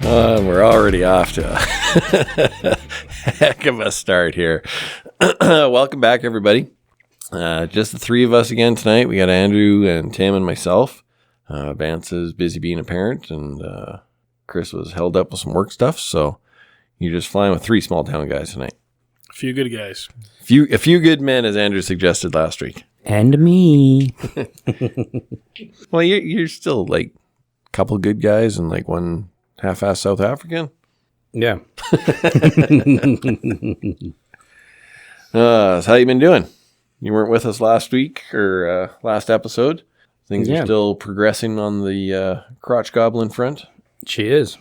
We're already off to a heck of a start here. Welcome back, everybody. Just the three of us again tonight. We got Andrew and Tim and myself. Vance is busy being a parent, and Chris was held up with some work stuff. So you're just flying with three small town guys tonight. A few good guys. A few good men, as Andrew suggested last week. And me. Well, you're still like a couple good guys and like one half-assed South African. Yeah. So how you been doing? You weren't with us last week or last episode. Things are still progressing on the crotch goblin front. She is.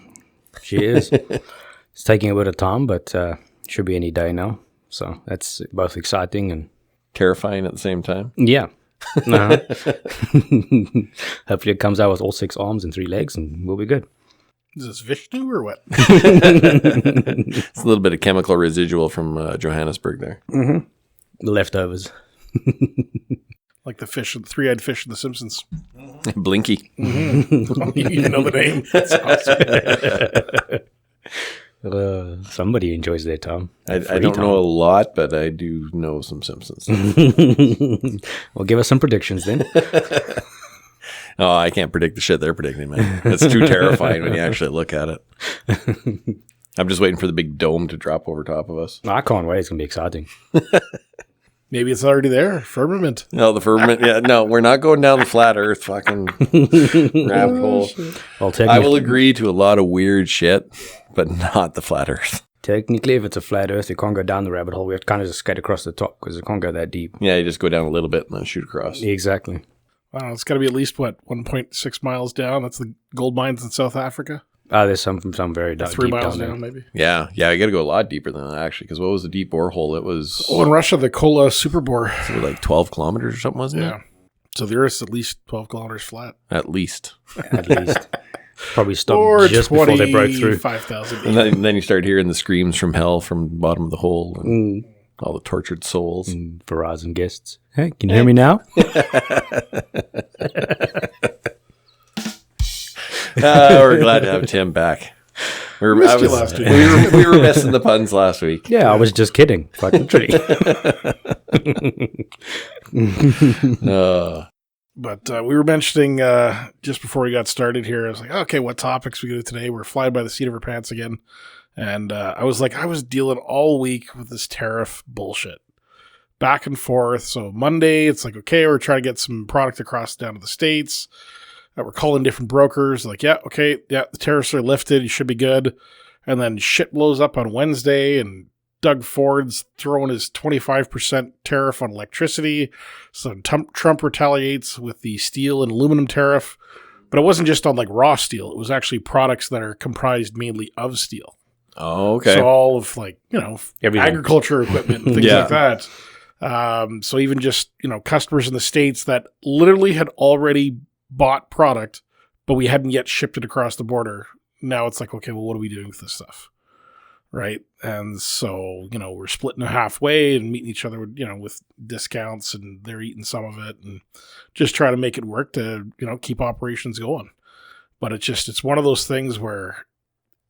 It's taking a bit of time, but should be any day now. So that's both exciting and terrifying at the same time. Yeah. Uh-huh. Hopefully it comes out with all 6 arms and 3 legs and we'll be good. Is this Vishnu or what? It's a little bit of chemical residual from Johannesburg there. Mm-hmm. The leftovers. Like the fish, the three-eyed fish in The Simpsons. Blinky. Mm-hmm. You even know the name. That's awesome. Somebody enjoys their time. I don't know a lot, but I do know some Simpsons. Well, give us some predictions then. Oh, I can't predict the shit they're predicting, man. It's too terrifying when you actually look at it. I'm just waiting for the big dome to drop over top of us. I can't wait. It's going to be exciting. Maybe it's already there. Firmament. No, the firmament. Yeah, no, we're not going down the flat earth fucking rabbit hole. Well, I will agree to a lot of weird shit, but not the flat earth. Technically, if it's a flat earth, you can't go down the rabbit hole. We have to kind of just skate across the top because it can't go that deep. Yeah, you just go down a little bit and then shoot across. Exactly. Wow, it's got to be at least, 1.6 miles down? That's the gold mines in South Africa? There's some very deep 3 miles down there. down, maybe. Yeah, I got to go a lot deeper than that, actually, because what was the deep borehole? It was... Oh, in Russia, the Kola Super Bore. So like 12 kilometers or something, wasn't it? Yeah. So the Earth's at least 12 kilometers flat. At least. At least. Probably stopped just before they broke through. 5,000. And then you start hearing the screams from hell from the bottom of the hole and all the tortured souls. Verizon guests. Hey, can you hear me now? We're glad to have Tim back. We were missing the puns last week. Yeah, I was just kidding. Quite literally. But we were mentioning just before we got started here, I was like, okay, what topics we go to today? We're flying by the seat of our pants again. And I was dealing all week with this tariff bullshit. Back and forth. So Monday, it's like, okay, we're trying to get some product across down to the States. We're calling different brokers. Like, the tariffs are lifted. You should be good. And then shit blows up on Wednesday, and Doug Ford's throwing his 25% tariff on electricity. So Trump retaliates with the steel and aluminum tariff. But it wasn't just on like raw steel. It was actually products that are comprised mainly of steel. Oh, okay. So all of everything. Agriculture equipment and things like that. So even just, customers in the States that literally had already bought product, but we hadn't yet shipped it across the border. Now it's like, okay, well, what are we doing with this stuff? Right. And so, we're splitting it halfway and meeting each other, with discounts, and they're eating some of it and just trying to make it work to, keep operations going. But it's one of those things where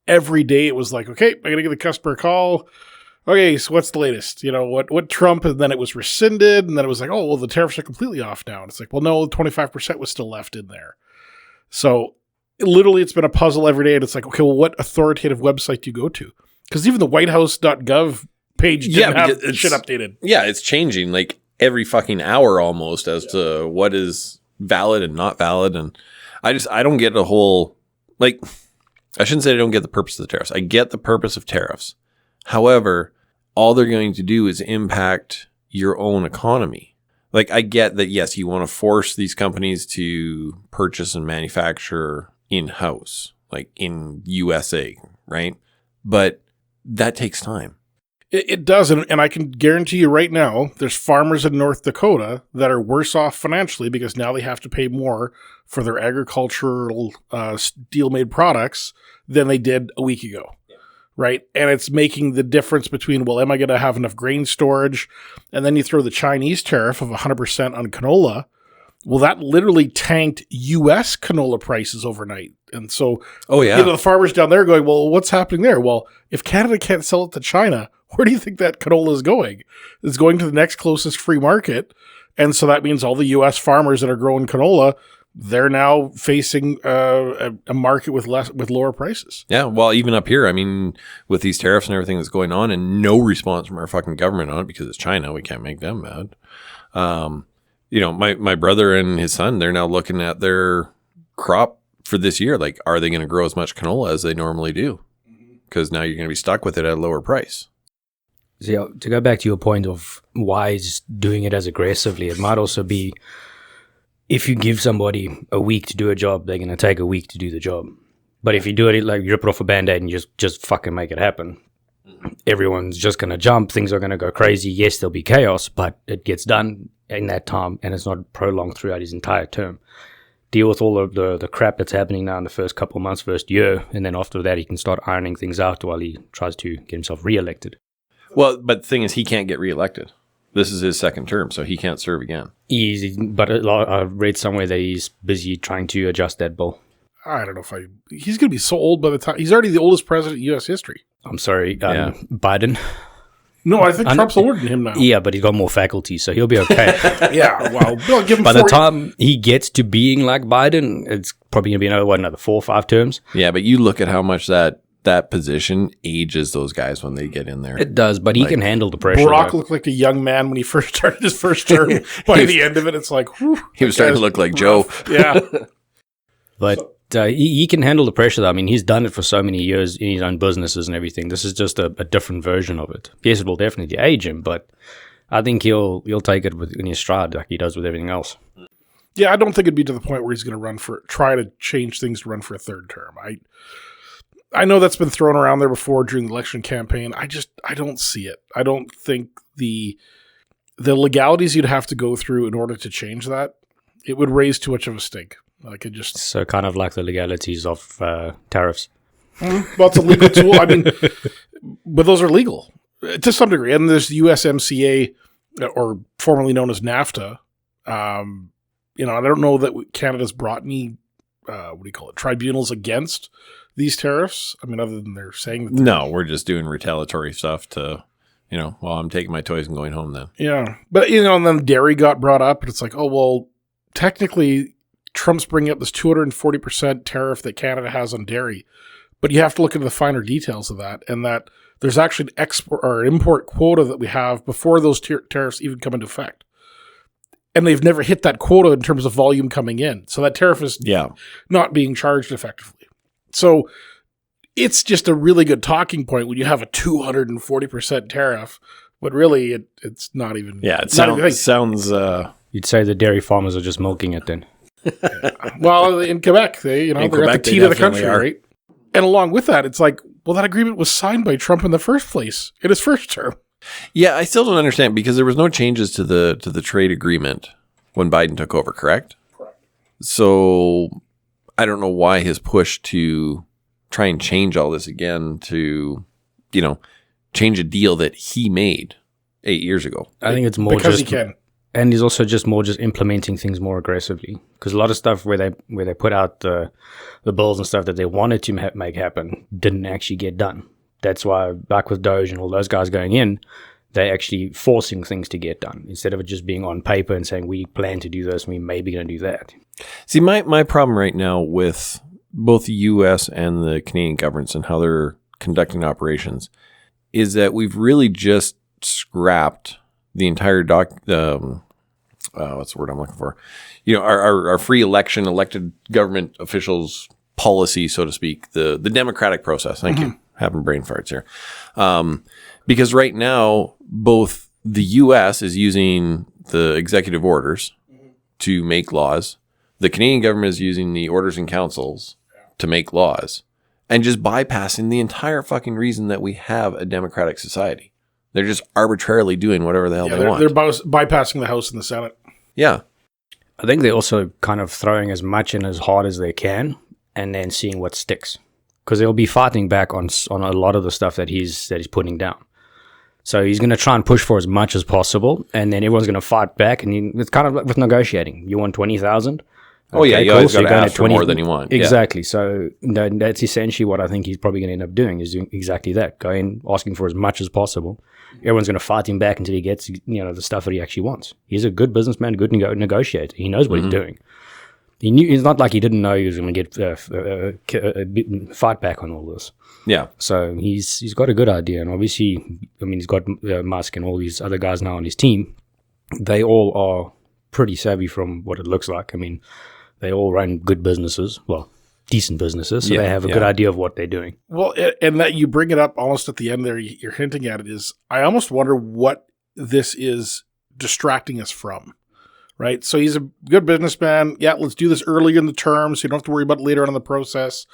every day it was like, okay, I got to give the customer a call. Okay, so what's the latest? What Trump, and then it was rescinded, and then it was like, oh, well, the tariffs are completely off now. And it's like, well, no, 25% was still left in there. So literally it's been a puzzle every day, and it's like, okay, well, what authoritative website do you go to? Because even the whitehouse.gov page didn't have shit updated. Yeah, it's changing like every fucking hour almost as to what is valid and not valid. And I don't get the whole, I shouldn't say I don't get the purpose of the tariffs. I get the purpose of tariffs. However, all they're going to do is impact your own economy. Like, I get that, yes, you want to force these companies to purchase and manufacture in-house, like in USA, right? But that takes time. It does, and I can guarantee you right now, there's farmers in North Dakota that are worse off financially because now they have to pay more for their agricultural steel-made products than they did a week ago. Right. And it's making the difference between, well, am I going to have enough grain storage? And then you throw the Chinese tariff of 100% on canola. Well, that literally tanked U.S. canola prices overnight. And so, the farmers down there going, well, what's happening there? Well, if Canada can't sell it to China, where do you think that canola is going? It's going to the next closest free market. And so that means all the U.S. farmers that are growing canola, they're now facing a market with lower prices. Yeah, well, even up here, I mean, with these tariffs and everything that's going on and no response from our fucking government on it because it's China, we can't make them mad. My brother and his son, they're now looking at their crop for this year. Like, are they going to grow as much canola as they normally do? Because now you're going to be stuck with it at a lower price. So to go back to your point of why is doing it as aggressively, it might also be if you give somebody a week to do a job, they're going to take a week to do the job. But if you do it like you rip it off a Band-Aid and just fucking make it happen, everyone's just going to jump. Things are going to go crazy. Yes, there'll be chaos, but it gets done in that time and it's not prolonged throughout his entire term. Deal with all of the crap that's happening now in the first couple of months, first year, and then after that he can start ironing things out while he tries to get himself re-elected. Well, but the thing is, he can't get re-elected. This is his second term, so he can't serve again. Easy, but I read somewhere that he's busy trying to adjust that bill. I don't know if he's going to be so old by the time he's already the oldest president in U.S. history. I'm sorry, Biden. No, I think Trump's older than him now. Yeah, but he's got more faculty, so he'll be okay. Yeah, well, Bill, give him by the time he gets to being like Biden, it's probably going to be another 4 or 5 terms. Yeah, but you look at how much that position ages those guys when they get in there. It does, but he can handle the pressure. Barack looked like a young man when he first started his first term. By the end of it, it's like, whew, he was starting to look like Joe. Yeah. But he can handle the pressure, though. I mean, he's done it for so many years in his own businesses and everything. This is just a different version of it. Yes, it will definitely age him, but I think he'll take it in his stride like he does with everything else. Yeah, I don't think it'd be to the point where he's going to try to change things to run for a third term. I know that's been thrown around there before during the election campaign. I don't see it. I don't think the legalities you'd have to go through in order to change that, it would raise too much of a stink. So kind of like the legalities of tariffs. Well, it's a legal tool. I mean, but those are legal to some degree. And there's the USMCA, or formerly known as NAFTA. I don't know that Canada's brought any, tribunals against these tariffs. I mean, other than they're saying that. No, we're just doing retaliatory stuff to, I'm taking my toys and going home then. Yeah. But, and then dairy got brought up and it's like, oh, well, technically Trump's bringing up this 240% tariff that Canada has on dairy. But you have to look into the finer details of that, and that there's actually an export or import quota that we have before those tariffs even come into effect. And they've never hit that quota in terms of volume coming in. So that tariff is not being charged effectively. So it's just a really good talking point when you have a 240% tariff, but really it's not even. Yeah, it sounds. You'd say the dairy farmers are just milking it then. Well, in Quebec, they're at the teat of the country, right? And along with that, it's like, well, that agreement was signed by Trump in the first place in his first term. Yeah, I still don't understand because there was no changes to the trade agreement when Biden took over, correct? Correct. So I don't know why his push to try and change all this again to, change a deal that he made 8 years ago. I think it's more because he can. And he's also just implementing things more aggressively. Because a lot of stuff where they put out the bills and stuff that they wanted to make happen didn't actually get done. That's why back with Doge and all those guys going in, they're actually forcing things to get done instead of it just being on paper and saying we plan to do this and we may be going to do that. See, my problem right now with both the U.S. and the Canadian governments and how they're conducting operations is that we've really just scrapped the entire what's the word I'm looking for? Our free elected government officials policy, so to speak, the democratic process. Thank you. Having brain farts here. Because right now, both the U.S. is using the executive orders to make laws. The Canadian government is using the orders and councils to make laws and just bypassing the entire fucking reason that we have a democratic society. They're just arbitrarily doing whatever the hell they want. They're bypassing the House and the Senate. Yeah. I think they're also kind of throwing as much in as hard as they can and then seeing what sticks. Because they'll be fighting back on a lot of the stuff that he's putting down. So he's going to try and push for as much as possible, and then everyone's going to fight back. And it's kind of like with negotiating. You want 20,000? Oh, yeah, you always got to ask for more than you want. Exactly. So that's essentially what I think he's probably going to end up doing, is doing exactly that. Going, asking for as much as possible. Everyone's going to fight him back until he gets, the stuff that he actually wants. He's a good businessman, good negotiator. He knows what he's doing. He knew. It's not like he didn't know he was going to get fight back on all this. Yeah. So he's got a good idea, and obviously, he's got Musk and all these other guys now on his team. They all are pretty savvy from what it looks like. They all run good businesses, well, decent businesses, so they have a good idea of what they're doing. Well, and that you bring it up almost at the end there, you're hinting at it, is I almost wonder what this is distracting us from, right? So he's a good businessman. Yeah, let's do this early in the term so you don't have to worry about it later on in the process.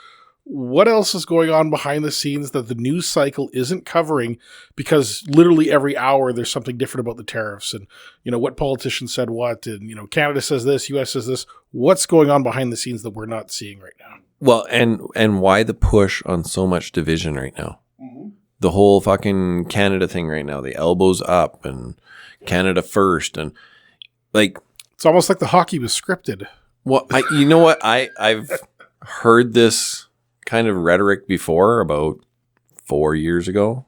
What else is going on behind the scenes that the news cycle isn't covering? Because literally every hour there's something different about the tariffs and, what politician said what, and, Canada says this, US says this. What's going on behind the scenes that we're not seeing right now? Well, and why the push on so much division right now? Mm-hmm. The whole fucking Canada thing right now, the elbows up and Canada first. And it's almost like the hockey was scripted. Well, you know what? I've heard this kind of rhetoric before about 4 years ago,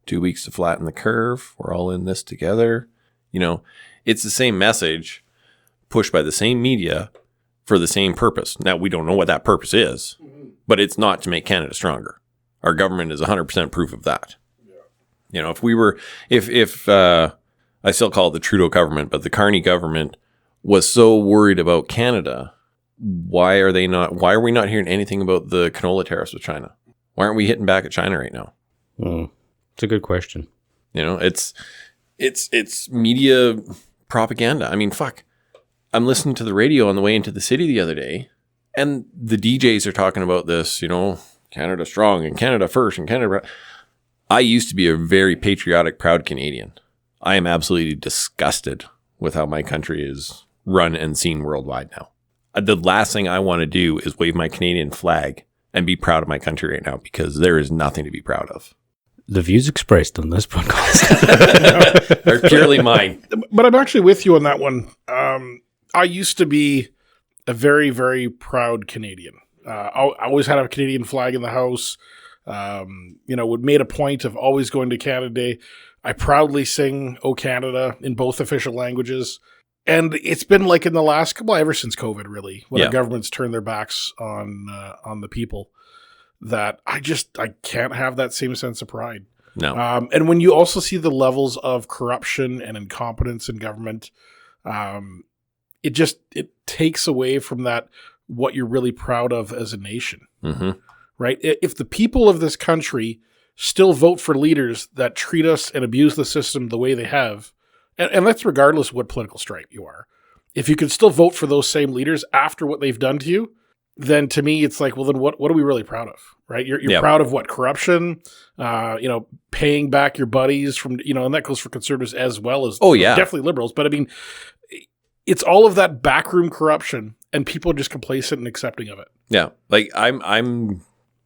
2 weeks to flatten the curve. We're all in this together. It's the same message pushed by the same media for the same purpose. Now, we don't know what that purpose is, but it's not to make Canada stronger. Our government is 100% proof of that. Yeah. If I still call it the Trudeau government, but the Carney government was so worried about Canada, why are we not hearing anything about the canola tariffs with China? Why aren't we hitting back at China right now? It's a good question. It's media propaganda. Fuck. I'm listening to the radio on the way into the city the other day, and the DJs are talking about this, Canada strong and Canada first and Canada. I used to be a very patriotic, proud Canadian. I am absolutely disgusted with how my country is run and seen worldwide now. The last thing I want to do is wave my Canadian flag and be proud of my country right now, because there is nothing to be proud of. The views expressed on this podcast are purely mine. But I'm actually with you on that one. I used to be a very, very proud Canadian. I always had a Canadian flag in the house. Would made a point of always going to Canada Day. I proudly sing "O Canada" in both official languages. And it's been like in the last couple, ever since COVID, really, when our governments turned their backs on the people, that I can't have that same sense of pride. No. And when you also see the levels of corruption and incompetence in government, it takes away from that what you're really proud of as a nation, right? If the people of this country still vote for leaders that treat us and abuse the system the way they have, and that's regardless of what political stripe you are, if you can still vote for those same leaders after what they've done to you, then to me it's like, well, then what are we really proud of, right? You're proud of what? Corruption, paying back your buddies from, and that goes for conservatives as well as definitely liberals. But it's all of that backroom corruption, and people are just complacent and accepting of it. Yeah,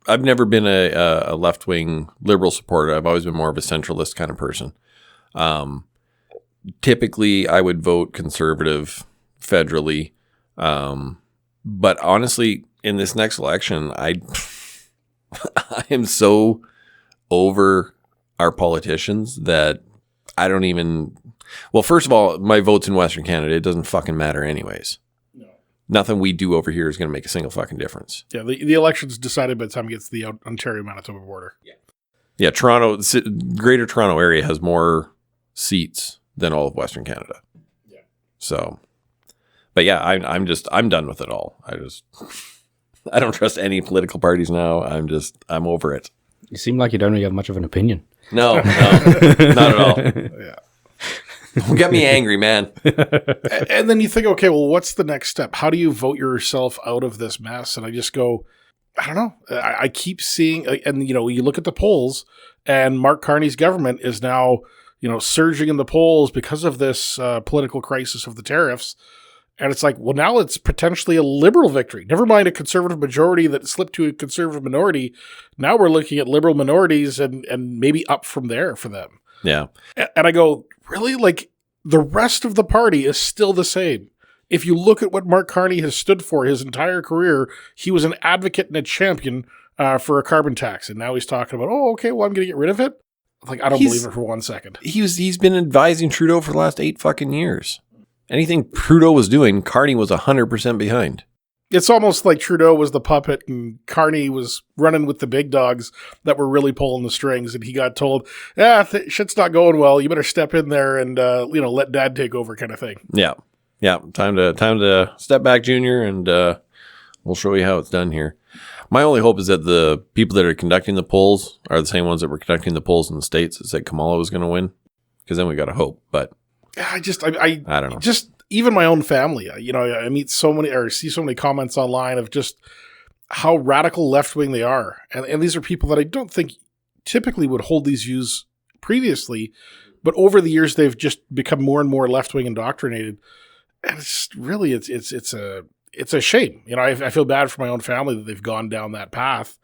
I've never been a left wing liberal supporter. I've always been more of a centralist kind of person. Typically, I would vote conservative federally, but honestly, in this next election, I am so over our politicians that I don't even. Well, first of all, my vote's in Western Canada. It doesn't fucking matter anyways. No. Nothing we do over here is going to make a single fucking difference. Yeah, the election's decided by the time it gets to the Ontario-Manitoba border. Yeah, Greater Toronto area has more seats than all of Western Canada. Yeah. So, but yeah, I'm done with it all. I don't trust any political parties now. I'm over it. You seem like you don't really have much of an opinion. No, not at all. Yeah. Don't get me angry, man. And then you think, okay, well, what's the next step? How do you vote yourself out of this mess? And I just go, I don't know. I keep seeing, and you look at the polls, and Mark Carney's government is now, surging in the polls because of this political crisis of the tariffs. And it's like, well, now it's potentially a liberal victory. Never mind a conservative majority that slipped to a conservative minority. Now we're looking at liberal minorities and maybe up from there for them. Yeah. And I go, really? Like, the rest of the party is still the same. If you look at what Mark Carney has stood for his entire career, he was an advocate and a champion for a carbon tax. And now he's talking about, oh, okay, well, I'm going to get rid of it. Like, I don't believe it for 1 second. He's been advising Trudeau for the last 8 fucking years. Anything Trudeau was doing, Carney was 100% behind. It's almost like Trudeau was the puppet and Carney was running with the big dogs that were really pulling the strings. And he got told, shit's not going well. You better step in there and, let dad take over kind of thing. Yeah. Yeah. Time to step back, Junior, and we'll show you how it's done here. My only hope is that the people that are conducting the polls are the same ones that were conducting the polls in the States that said Kamala was going to win. Because then we got to hope. But I don't know. Just even my own family, I meet so many or see so many comments online of just how radical left-wing they are. And these are people that I don't think typically would hold these views previously, but over the years they've just become more and more left-wing indoctrinated. And it's really, it's a shame. I feel bad for my own family that they've gone down that path.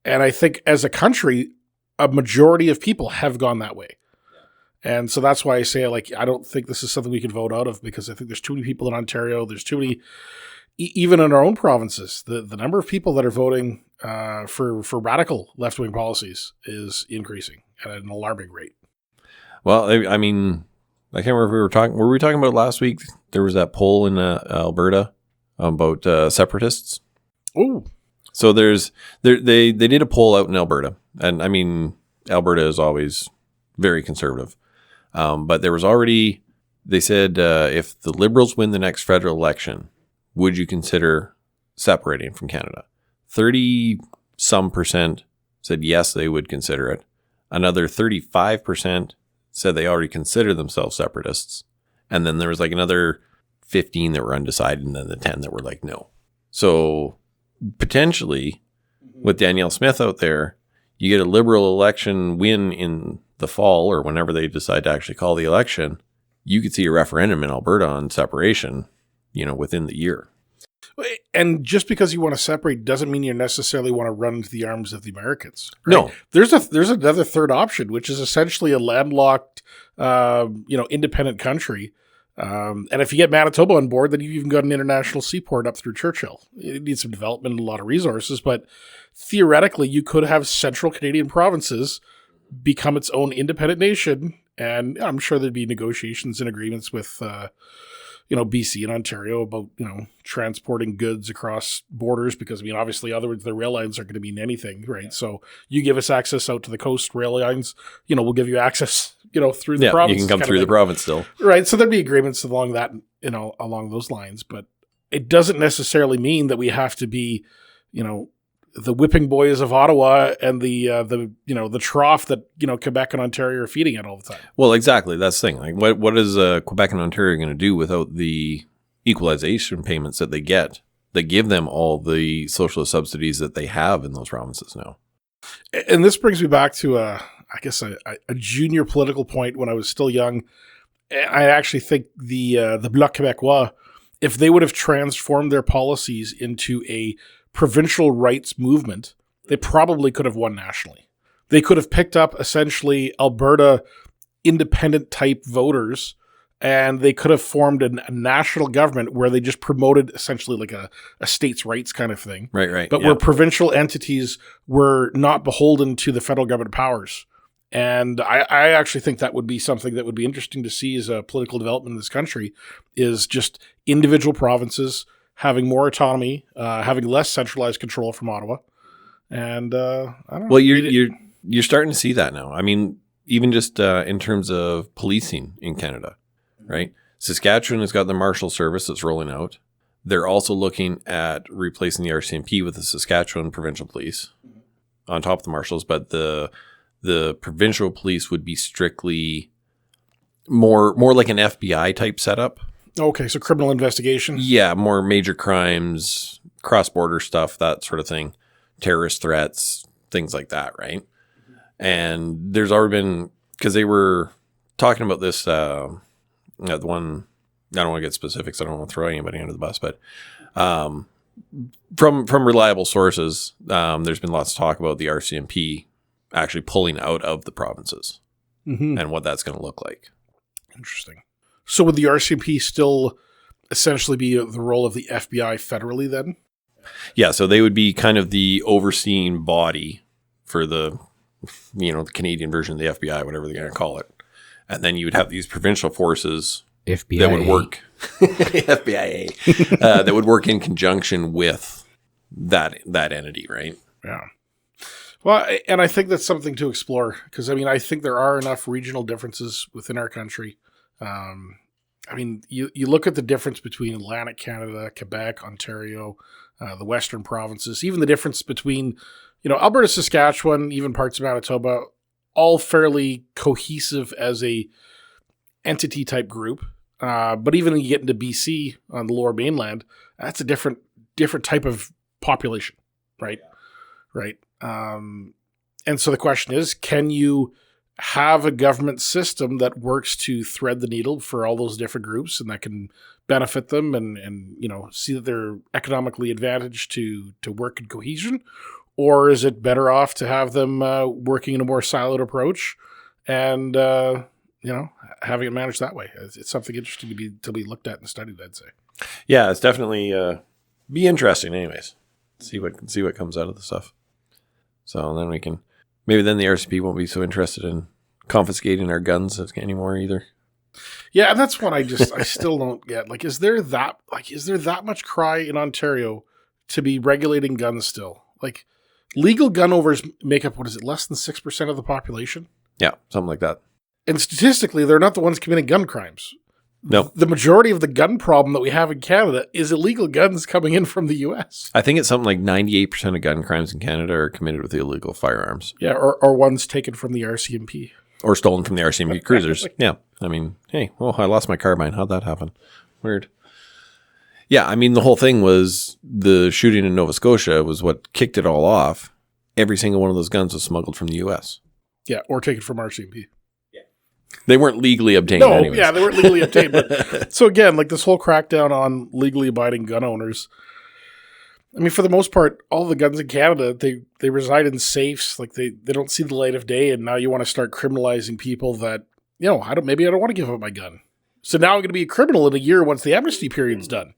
And I think as a country, a majority of people have gone that way. And so that's why I say, I don't think this is something we can vote out of, because I think there's too many people in Ontario. There's too many, even in our own provinces, the number of people that are voting for radical left-wing policies is increasing at an alarming rate. Well, I mean, I can't remember if were we talking about last week? There was that poll in Alberta about separatists. Oh. So they did a poll out in Alberta. And I mean, Alberta is always very conservative. But there was already, they said, if the Liberals win the next federal election, would you consider separating from Canada? 30-some% said yes, they would consider it. Another 35% said they already consider themselves separatists. And then there was another 15 that were undecided, and then the 10 that were no. So potentially, with Danielle Smith out there, you get a Liberal election win in the fall or whenever they decide to actually call the election, you could see a referendum in Alberta on separation, within the year. And just because you want to separate doesn't mean you necessarily want to run into the arms of the Americans. Right? No. There's another third option, which is essentially a landlocked, independent country. And if you get Manitoba on board, then you've even got an international seaport up through Churchill. It needs some development and a lot of resources, but theoretically you could have central Canadian provinces become its own independent nation. And I'm sure there'd be negotiations and agreements with, BC and Ontario about, transporting goods across borders, because, obviously otherwise the rail lines aren't going to mean anything, right? Yeah. So you give us access out to the coast rail lines, we'll give you access, through the province. You can come through the province still. Right. So there'd be agreements along that, along those lines, but it doesn't necessarily mean that we have to be, the whipping boys of Ottawa and the trough that, Quebec and Ontario are feeding it all the time. Well, exactly. That's the thing. What is Quebec and Ontario going to do without the equalization payments that they get that give them all the socialist subsidies that they have in those provinces now? And this brings me back to, a junior political point when I was still young. I actually think the Bloc Québécois, if they would have transformed their policies into a provincial rights movement, they probably could have won nationally. They could have picked up essentially Alberta independent type voters, and they could have formed a national government where they just promoted essentially like a states' rights kind of thing. Right. But where provincial entities were not beholden to the federal government powers. And I actually think that would be something that would be interesting to see as a political development in this country, is just individual provinces having more autonomy, having less centralized control from Ottawa. And I don't know. Well, you're starting to see that now. I mean, even just in terms of policing in Canada, right? Saskatchewan has got the Marshal Service that's rolling out. They're also looking at replacing the RCMP with the Saskatchewan Provincial Police on top of the Marshals, but the provincial police would be strictly more like an FBI type setup. Okay, so criminal investigation? Yeah, more major crimes, cross-border stuff, that sort of thing, terrorist threats, things like that, right? And there's already been, because they were talking about this, the one, I don't want to get specifics, I don't want to throw anybody under the bus, but from reliable sources, there's been lots of talk about the RCMP actually pulling out of the provinces. and what that's going to look like. Interesting. So would the RCMP still essentially be the role of the FBI federally then? Yeah, so they would be kind of the overseeing body for the Canadian version of the FBI, whatever they're going to call it. And then you would have these provincial forces FBI. that would work, FBI, that would work in conjunction with that entity, right? Yeah. Well, and I think that's something to explore because, I think there are enough regional differences within our country. You look at the difference between Atlantic Canada, Quebec, Ontario, the Western provinces, even the difference between, Alberta, Saskatchewan, even parts of Manitoba, all fairly cohesive as a entity type group. But even when you get into BC on the Lower Mainland, that's a different type of population, right? Right. And so the question is, can you have a government system that works to thread the needle for all those different groups and that can benefit them and see that they're economically advantaged to work in cohesion? Or is it better off to have them working in a more siloed approach and, having it managed that way? It's something interesting to be looked at and studied, I'd say. Yeah, it's definitely be interesting anyways. See what comes out of the stuff. So then maybe then the RCP won't be so interested in confiscating our guns anymore either. Yeah, and that's one I still don't get. Like, is there that much cry in Ontario to be regulating guns still? Like, legal gun owners make up, less than 6% of the population? Yeah, something like that. And statistically, they're not the ones committing gun crimes. No. The majority of the gun problem that we have in Canada is illegal guns coming in from the U.S. I think it's something like 98% of gun crimes in Canada are committed with illegal firearms. Yeah, or ones taken from the RCMP. Or stolen from the RCMP cruisers. Yeah. Hey, I lost my carbine. How'd that happen? Weird. Yeah, the whole thing was the shooting in Nova Scotia was what kicked it all off. Every single one of those guns was smuggled from the U.S. Yeah, or taken from RCMP. They weren't legally obtained anyways. Yeah, they weren't legally obtained. But so again, like this whole crackdown on legally abiding gun owners, for the most part, all the guns in Canada, they reside in safes. Like they don't see the light of day, and now you want to start criminalizing people that, I don't want to give up my gun. So now I'm going to be a criminal in a year once the amnesty period's done.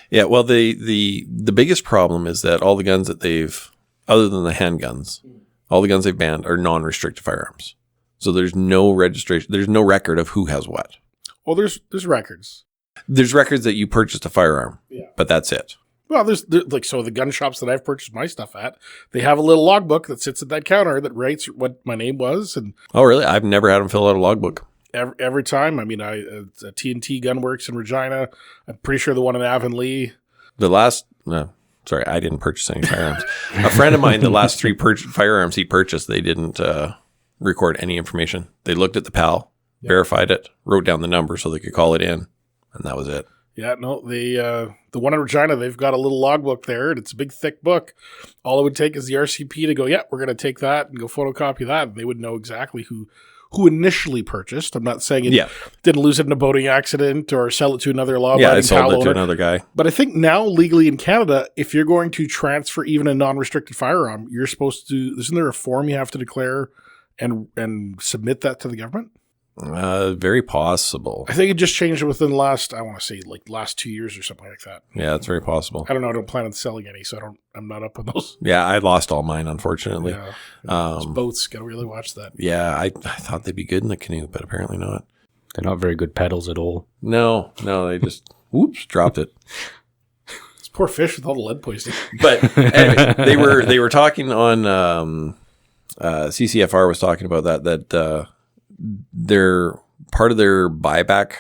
Yeah, well, the biggest problem is that all the guns that they've, other than the handguns, all the guns they've banned are non-restricted firearms. So there's no registration. There's no record of who has what. Well, there's records. There's records that you purchased a firearm, but that's it. Well, there's the gun shops that I've purchased my stuff at, they have a little logbook that sits at that counter that writes what my name was. And oh, really? I've never had them fill out a logbook. Every time. It's a TNT Gunworks in Regina. I'm pretty sure the one in Avonlea. Sorry, I didn't purchase any firearms. A friend of mine, the last 3 firearms he purchased, they didn't record any information. They looked at the PAL, verified it, wrote down the number so they could call it in, and that was it. Yeah, no, the one in Regina, they've got a little logbook there, and it's a big, thick book. All it would take is the RCP to go, we're going to take that and go photocopy that, and they would know exactly who initially purchased. I'm not saying it didn't lose it in a boating accident or sell it to another law-abiding I sold it to owner. another guy. But I think now, legally in Canada, if you're going to transfer even a non-restricted firearm, you're supposed to, isn't there a form you have to declare and submit that to the government? Very possible. I think it just changed within the last 2 years or something like that. Yeah, it's very possible. I don't know. I don't plan on selling any, so I'm not up on those. Yeah, I lost all mine, unfortunately. Yeah. Those boats, got to really watch that. Yeah, I thought they'd be good in the canoe, but apparently not. They're not very good pedals at all. No, they just, dropped it. It's poor fish with all the lead poisoning. But anyway, they were talking on, CCFR was talking about that their part of their buyback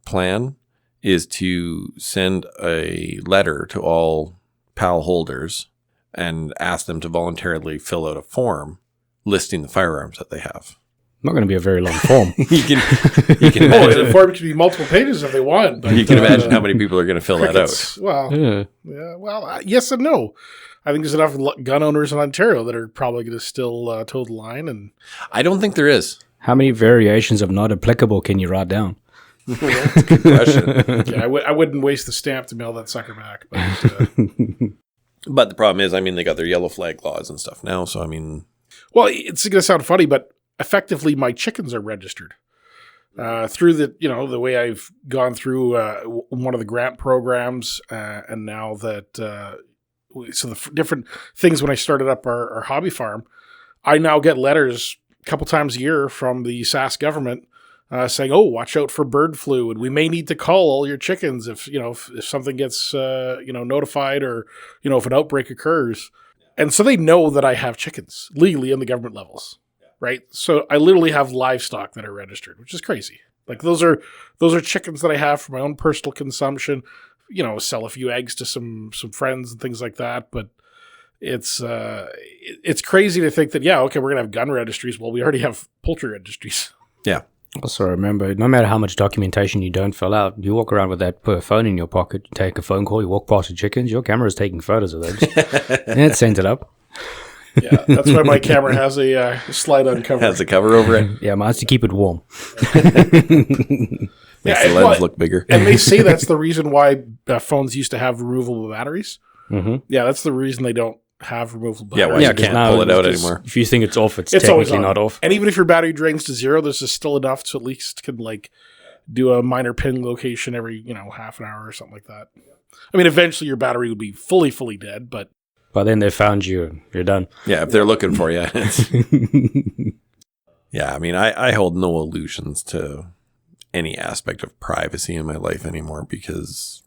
plan is to send a letter to all PAL holders and ask them to voluntarily fill out a form listing the firearms that they have. Not going to be a very long form. you can imagine. The form can be multiple pages if they want. But, you can imagine how many people are going to fill that out. Well, yes and no. I think there's enough gun owners in Ontario that are probably going to still toe the line. And I don't think there is. How many variations of not applicable can you write down? That's a good question. Yeah, I wouldn't waste the stamp to mail that sucker back. But the problem is, they got their yellow flag laws and stuff now. So, well, it's going to sound funny, but effectively my chickens are registered through the way I've gone through one of the grant programs, and now that so the different things when I started up our hobby farm, I now get letters a couple times a year from the Sask government saying, "Oh, watch out for bird flu, and we may need to call all your chickens if something gets notified, or if an outbreak occurs." And so they know that I have chickens legally on the government levels, right? So I literally have livestock that are registered, which is crazy. Like those are chickens that I have for my own personal consumption. Sell a few eggs to some friends and things like that. But it's crazy to think that we're gonna have gun registries. Well, we already have poultry registries. Yeah. Also remember, no matter how much documentation you don't fill out, you walk around with that phone in your pocket, you take a phone call, you walk past the chickens, your camera is taking photos of those. And it sends it up. Yeah, that's why my camera has a slide-on cover. Has a cover over it. Yeah, mine's to keep it warm. Makes the lens look bigger. And they say that's the reason why phones used to have removable batteries. Mm-hmm. Yeah, that's the reason they don't have removable batteries. Yeah, why you can't pull it out anymore. If you think it's off, it's always technically not off. And even if your battery drains to zero, there's still enough to at least can do a minor pin location every half an hour or something like that. I mean, eventually your battery would be fully dead, but by then they found you and you're done. Yeah, if they're looking for you. Yeah, I mean, I hold no illusions to any aspect of privacy in my life anymore, because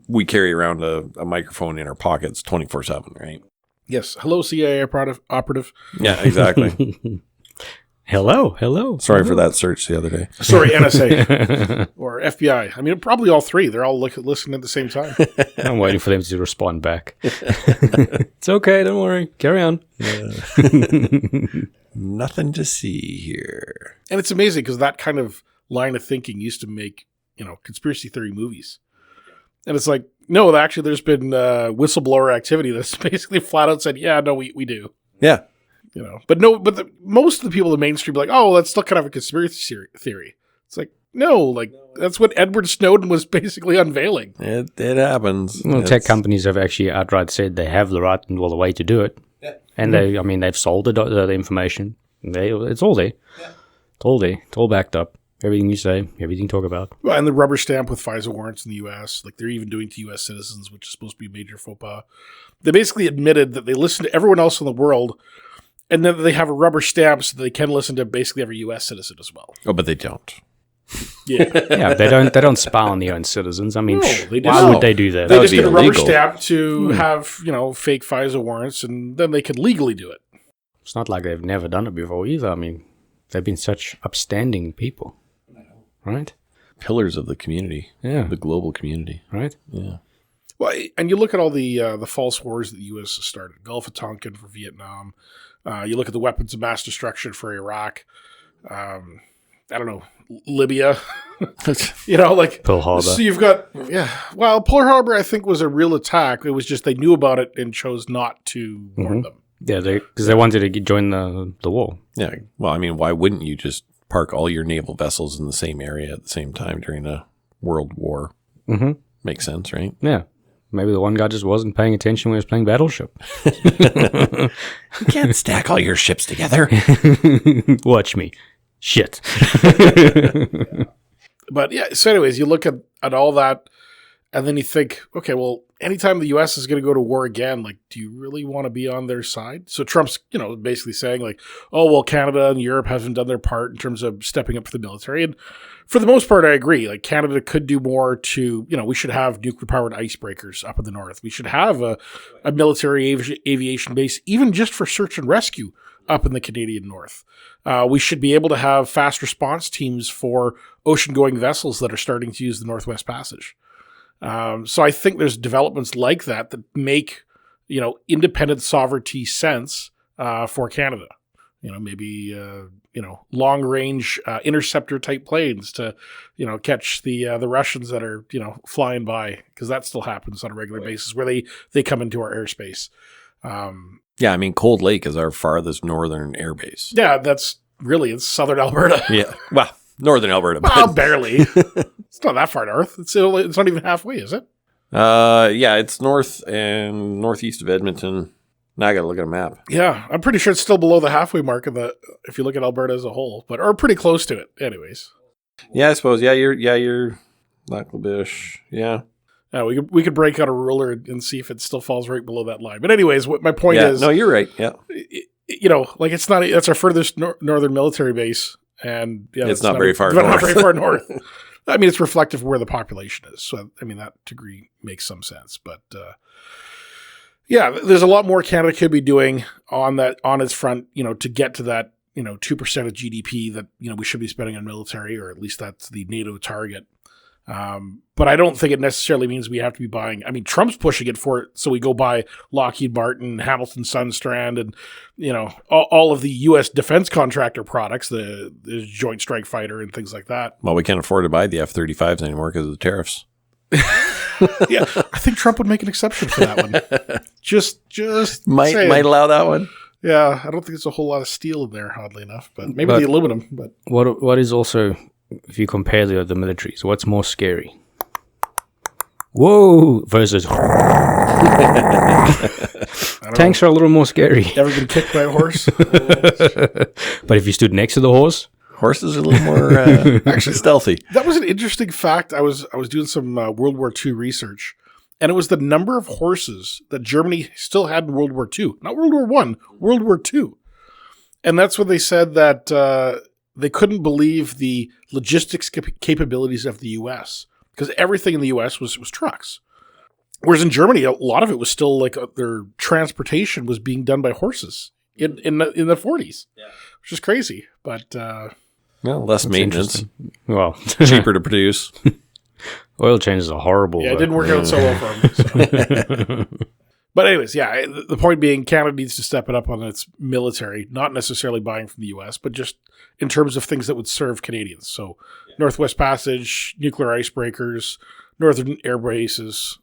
we carry around a microphone in our pockets 24/7, right? Yes. Hello, CIA operative. Yeah, exactly. Hello. Sorry for that search the other day. Sorry, NSA or FBI. I mean, probably all three. They're all listening at the same time. I'm waiting for them to respond back. It's okay, don't worry. Carry on. Nothing to see here. And it's amazing because that kind of line of thinking used to make, conspiracy theory movies. And it's like, no, actually there's been whistleblower activity that's basically flat out said, yeah, no, we do. Yeah. But most of the people in the mainstream are like, oh, that's still kind of a conspiracy theory. It's like, no, that's what Edward Snowden was basically unveiling. It happens. Well, tech companies have actually outright said they have the right and the way to do it. Yeah. And they've sold the information. It's all there. Yeah. It's all there. It's all backed up. Everything you say, everything you talk about. Well, and the rubber stamp with FISA warrants in the U.S., they're even doing to U.S. citizens, which is supposed to be a major faux pas. They basically admitted that they listen to everyone else in the world, and then they have a rubber stamp so that they can listen to basically every U.S. citizen as well. Oh, but they don't. Yeah. Yeah, they don't spy on their own citizens. I mean, no, why would they do that? They just get a rubber stamp to have, fake FISA warrants, and then they could legally do it. It's not like they've never done it before either. I mean, they've been such upstanding people. Right? Pillars of the community. Yeah. The global community. Right? Yeah. Well, and you look at all the false wars that the U.S. has started. Gulf of Tonkin for Vietnam. You look at the weapons of mass destruction for Iraq. I don't know, Libya. Pearl Harbor. So you've got, well, Pearl Harbor, I think, was a real attack. It was just they knew about it and chose not to warn them. Yeah, because they wanted to join the war. Yeah. Well, I mean, why wouldn't you just park all your naval vessels in the same area at the same time during a world war? Mm-hmm. Makes sense, right? Yeah. Maybe the one guy just wasn't paying attention when he was playing Battleship. You can't stack all your ships together. Watch me. Shit. But yeah, so anyways, you look at all that, and then you think, okay, well, anytime the U.S. is going to go to war again, do you really want to be on their side? So Trump's, basically saying oh, well, Canada and Europe haven't done their part in terms of stepping up for the military. And for the most part, I agree. Canada could do more to, we should have nuclear-powered icebreakers up in the north. We should have a military aviation base, even just for search and rescue up in the Canadian North. We should be able to have fast response teams for ocean-going vessels that are starting to use the Northwest Passage. So I think there's developments like that make, independent sovereignty sense for Canada. Maybe long-range interceptor type planes to catch the Russians that are flying by, because that still happens on a regular basis where they come into our airspace. Yeah, I mean, Cold Lake is our farthest northern airbase. Yeah, it's southern Alberta. Yeah, well, northern Alberta. Well, barely. It's not that far north. It's not even halfway, is it? Yeah, it's north and northeast of Edmonton. Now I got to look at a map. Yeah, I'm pretty sure it's still below the halfway mark if you look at Alberta as a whole, or pretty close to it. Anyways. Yeah, I suppose. You're Lac-La-Biche. Yeah. We could break out a ruler and see if it still falls right below that line. But anyways, what my point is, no, you're right. Yeah. Like it's not. That's our furthest northern military base, and it's not very far. Not very far north. I mean, it's reflective of where the population is. So, I mean, that degree makes some sense. But, there's a lot more Canada could be doing on its front, to get to that, 2% of GDP that, we should be spending on military, or at least that's the NATO target. But I don't think it necessarily means we have to be buying. I mean, Trump's pushing it for it, so we go buy Lockheed Martin, Hamilton Sundstrand, and all of the U.S. defense contractor products, the Joint Strike Fighter and things like that. Well, we can't afford to buy the F-35s anymore because of the tariffs. Yeah, I think Trump would make an exception for that one. Just might allow that one. Yeah, I don't think there's a whole lot of steel in there, oddly enough, but maybe the aluminum. But what is also, if you compare the other militaries, what's more scary? Whoa! Versus tanks are a little more scary. Ever been kicked by a horse? But if you stood next to the horse, horses are a little more actually stealthy. That was an interesting fact. I was doing some World War II research, and it was the number of horses that Germany still had in World War II, not World War I, World War II, and that's when they said that they couldn't believe the logistics capabilities of the U.S. because everything in the U.S. was trucks. Whereas in Germany, a lot of it was still like their transportation was being done by horses in the 40s, which is crazy. But less maintenance. Well, cheaper to produce. Oil changes are horrible. Yeah, it didn't work out so well for them. So. But anyways, the point being, Canada needs to step it up on its military, not necessarily buying from the U.S., but just in terms of things that would serve Canadians. So Northwest Passage, nuclear icebreakers, northern air bases,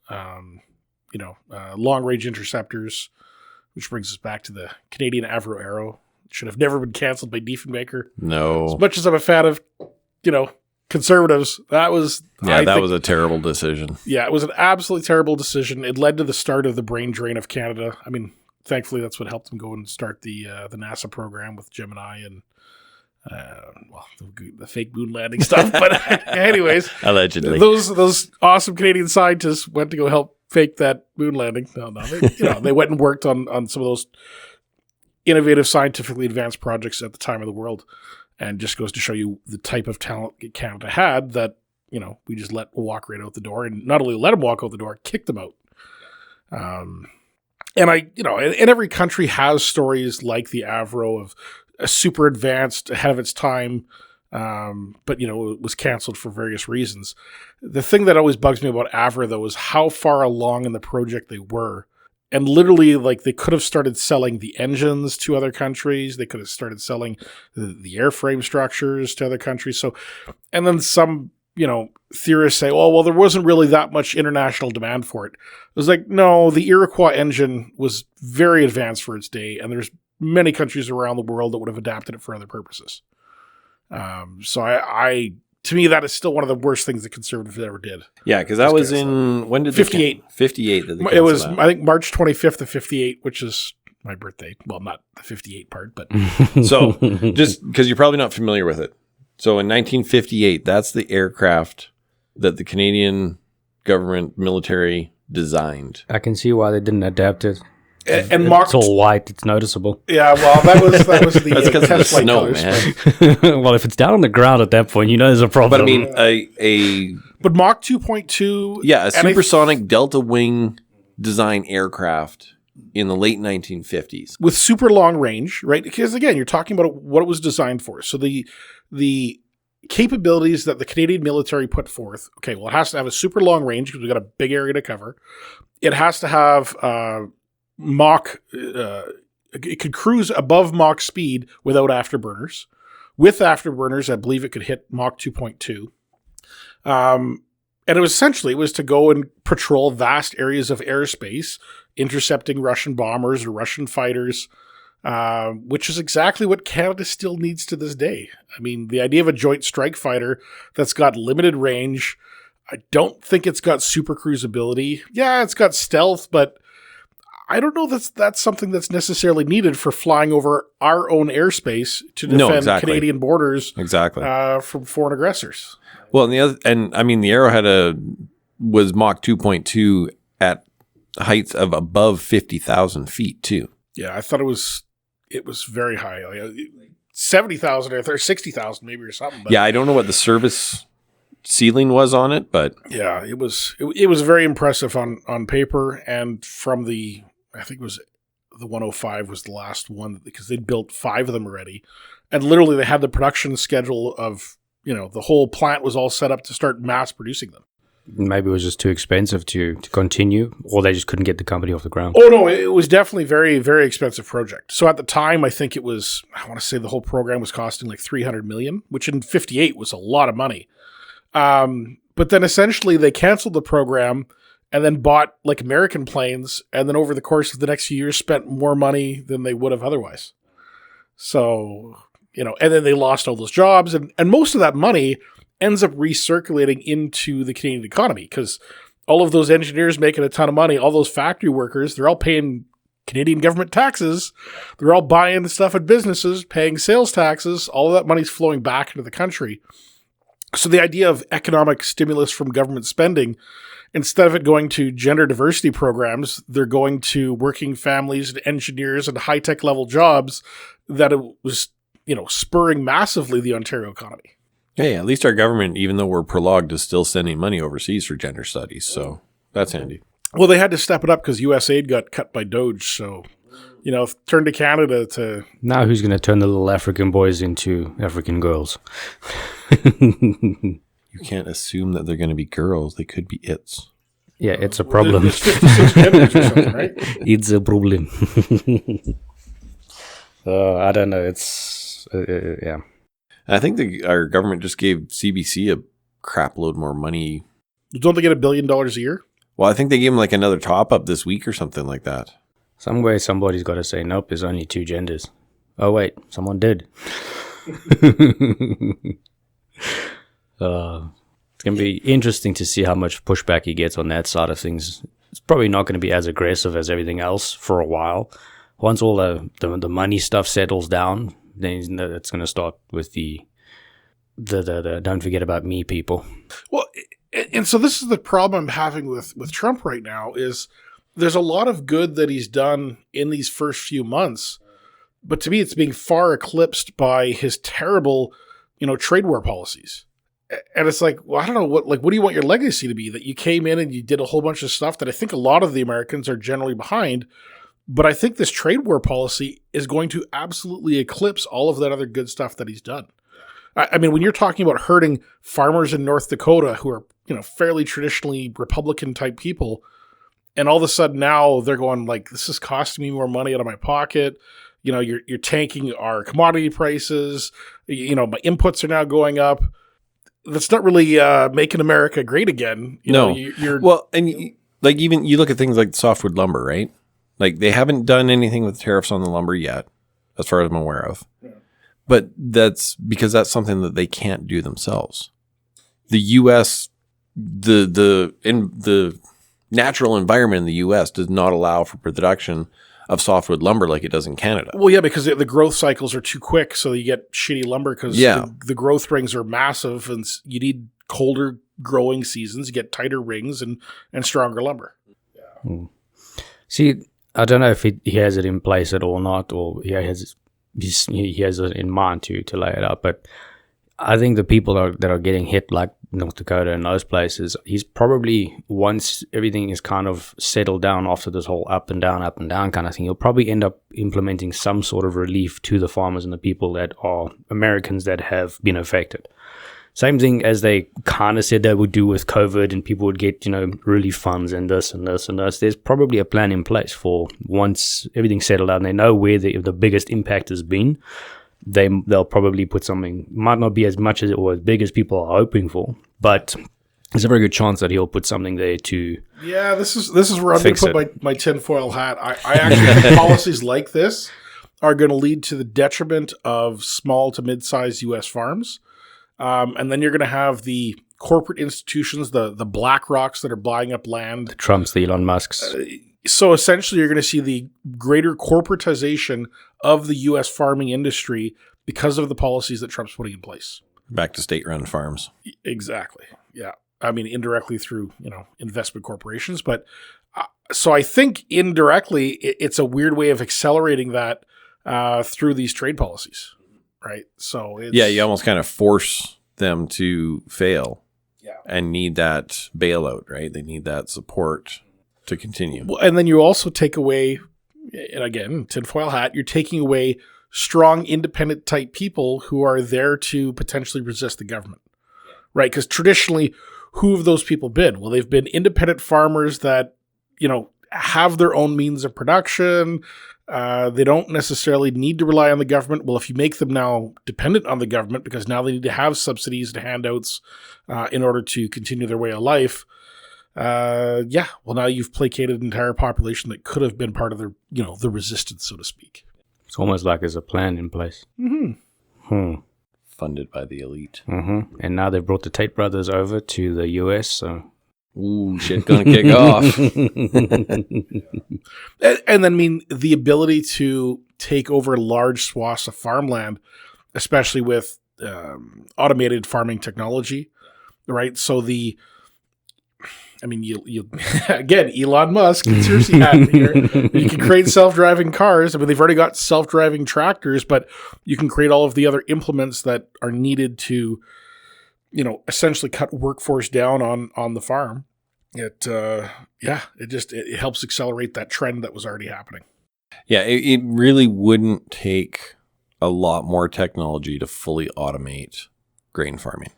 long-range interceptors, which brings us back to the Canadian Avro Arrow. It should have never been canceled by Diefenbaker. No. As much as I'm a fan of, conservatives, that was... that was a terrible decision. Yeah, it was an absolutely terrible decision. It led to the start of the brain drain of Canada. I mean, thankfully, that's what helped them go and start the NASA program with Gemini and the fake moon landing stuff. But anyways, allegedly, those awesome Canadian scientists went to go help fake that moon landing. No, they went and worked on some of those innovative, scientifically advanced projects at the time of the world, and just goes to show you the type of talent Canada had that we just let walk right out the door, and not only let them walk out the door, kicked them out. And every country has stories like the Avro of a super advanced, ahead of its time, but it was canceled for various reasons. The thing that always bugs me about Avro, though, is how far along in the project they were. And literally, they could have started selling the engines to other countries. They could have started selling the airframe structures to other countries. So, and then some, theorists say, well, there wasn't really that much international demand for it. It was like, no, the Iroquois engine was very advanced for its day, and there's many countries around the world that would have adapted it for other purposes. So to me, that is still one of the worst things the Conservatives ever did. Yeah, because that was in, when did 58. 58. It was, I think, March 25th of 58, which is my birthday. Well, not the 58 part, but. So, just because you're probably not familiar with it. So in 1958, that's the aircraft that the Canadian government military designed. I can see why they didn't adapt it. And it's all white. It's noticeable. Yeah, well, that was the that's because of the snow, colors, man. Well, if it's down on the ground at that point, there's a problem. But I mean, but Mach 2.2. Yeah, a supersonic delta wing design aircraft in the late 1950s with super long range, right? Because again, you're talking about what it was designed for. So the capabilities that the Canadian military put forth. Okay, well, it has to have a super long range because we've got a big area to cover. It has to have Mach, it could cruise above Mach speed without afterburners. With afterburners, I believe it could hit Mach 2.2. And it was to go and patrol vast areas of airspace, intercepting Russian bombers or Russian fighters, which is exactly what Canada still needs to this day. I mean, the idea of a joint strike fighter that's got limited range, I don't think it's got super cruisability. Yeah, it's got stealth, but I don't know that's something that's necessarily needed for flying over our own airspace to defend Canadian borders from foreign aggressors. Well, the Arrow was Mach 2.2 at heights of above 50,000 feet too. Yeah, I thought it was very high, like 70,000 or 60,000 maybe or something. But yeah, I don't know what the service ceiling was on it, but yeah, it was very impressive on paper, and from I think it was the 105 was the last one because they'd built 5 of them already, and literally they had the production schedule of the whole plant was all set up to start mass producing them. Maybe it was just too expensive to continue, or they just couldn't get the company off the ground. Oh no, it was definitely very, very expensive project. So at the time, I think it was, I want to say the whole program was costing like $300 million, which in 58 was a lot of money. But then essentially they canceled the program and then bought like American planes, and then over the course of the next few years spent more money than they would have otherwise. So, and then they lost all those jobs, and most of that money ends up recirculating into the Canadian economy because all of those engineers making a ton of money, all those factory workers, they're all paying Canadian government taxes. They're all buying stuff at businesses, paying sales taxes. All of that money's flowing back into the country. So the idea of economic stimulus from government spending, instead of it going to gender diversity programs, they're going to working families and engineers and high-tech level jobs that it was, spurring massively the Ontario economy. Hey, at least our government, even though we're prologued, is still sending money overseas for gender studies. So that's handy. Well, they had to step it up because USAID got cut by Doge. So, turn to Canada to... Now who's going to turn the little African boys into African girls? You can't assume that they're going to be girls. They could be its. Yeah, it's a problem. There's 56 genders or something, right? It's a problem. I don't know. It's... yeah. I think our government just gave CBC a crap load more money. Don't they get $1 billion a year? Well, I think they gave them like another top up this week or something like that. Some way somebody's got to say, nope, there's only 2 genders. Oh, wait, someone did. It's going to be interesting to see how much pushback he gets on that side of things. It's probably not going to be as aggressive as everything else for a while. Once all the money stuff settles down, then it's going to start with the don't forget about me people. Well, and so this is the problem I'm having with Trump right now is there's a lot of good that he's done in these first few months, but to me it's being far eclipsed by his terrible, trade war policies. And it's like, well, I don't know what do you want your legacy to be? That you came in and you did a whole bunch of stuff that I think a lot of the Americans are generally behind. But I think this trade war policy is going to absolutely eclipse all of that other good stuff that he's done. I mean, when you're talking about hurting farmers in North Dakota who are, fairly traditionally Republican type people, and all of a sudden now they're going like, this is costing me more money out of my pocket. You're tanking our commodity prices. My inputs are now going up. That's not really making America great again. Well, and even you look at things like softwood lumber, right? Like, they haven't done anything with tariffs on the lumber yet, as far as I'm aware of. Yeah. But that's because that's something that they can't do themselves. The U.S., the natural environment in the U.S. does not allow for production of softwood lumber like it does in Canada. Well, yeah, because the growth cycles are too quick, so you get shitty lumber because the growth rings are massive, and you need colder growing seasons. You get tighter rings and stronger lumber. Yeah. See, I don't know if he has it in place at all or not, or he has it in mind to lay it up. But I think the people that are getting hit, like North Dakota and those places, he's probably, once everything is kind of settled down after this whole up and down kind of thing, he'll probably end up implementing some sort of relief to the farmers and the people that are Americans that have been affected. Same thing as they kind of said they would do with COVID, and people would get, relief funds and this and this and this. There's probably a plan in place for once everything's settled out and they know where the biggest impact has been, they'll probably put something, might not be as much as or as big as people are hoping for, but there's a very good chance that he'll put something there to Yeah, this is where I'm going to put my tinfoil hat. I actually think policies like this are going to lead to the detriment of small to mid-sized U.S. farms. And then you're going to have the corporate institutions, the BlackRocks that are buying up land. The Trumps, the Elon Musks. So essentially, you're going to see the greater corporatization of the U.S. farming industry because of the policies that Trump's putting in place. Back to state-run farms. Exactly. Yeah. I mean, indirectly through, investment corporations. But so I think indirectly, it's a weird way of accelerating that through these trade policies, right? So you almost kind of force them to fail and need that bailout, right? They need that support to continue. Well, and then you also take away, and again, tinfoil hat, you're taking away strong, independent type people who are there to potentially resist the government, right? Because traditionally, who have those people been? Well, they've been independent farmers that, have their own means of production. They don't necessarily need to rely on the government. Well, if you make them now dependent on the government because now they need to have subsidies and handouts in order to continue their way of life, well, now you've placated an entire population that could have been part of the resistance, so to speak. It's almost like there's a plan in place. Mm-hmm. Funded by the elite. Mm-hmm. And now they've brought the Tate brothers over to the US, so... Ooh, shit gonna kick off. And then, the ability to take over large swaths of farmland, especially with automated farming technology, right? So you again, Elon Musk, conspiracy hat here. You can create self-driving cars. I mean, they've already got self-driving tractors, but you can create all of the other implements that are needed to, essentially cut workforce down on the farm. It helps accelerate that trend that was already happening. Yeah, it really wouldn't take a lot more technology to fully automate grain farming.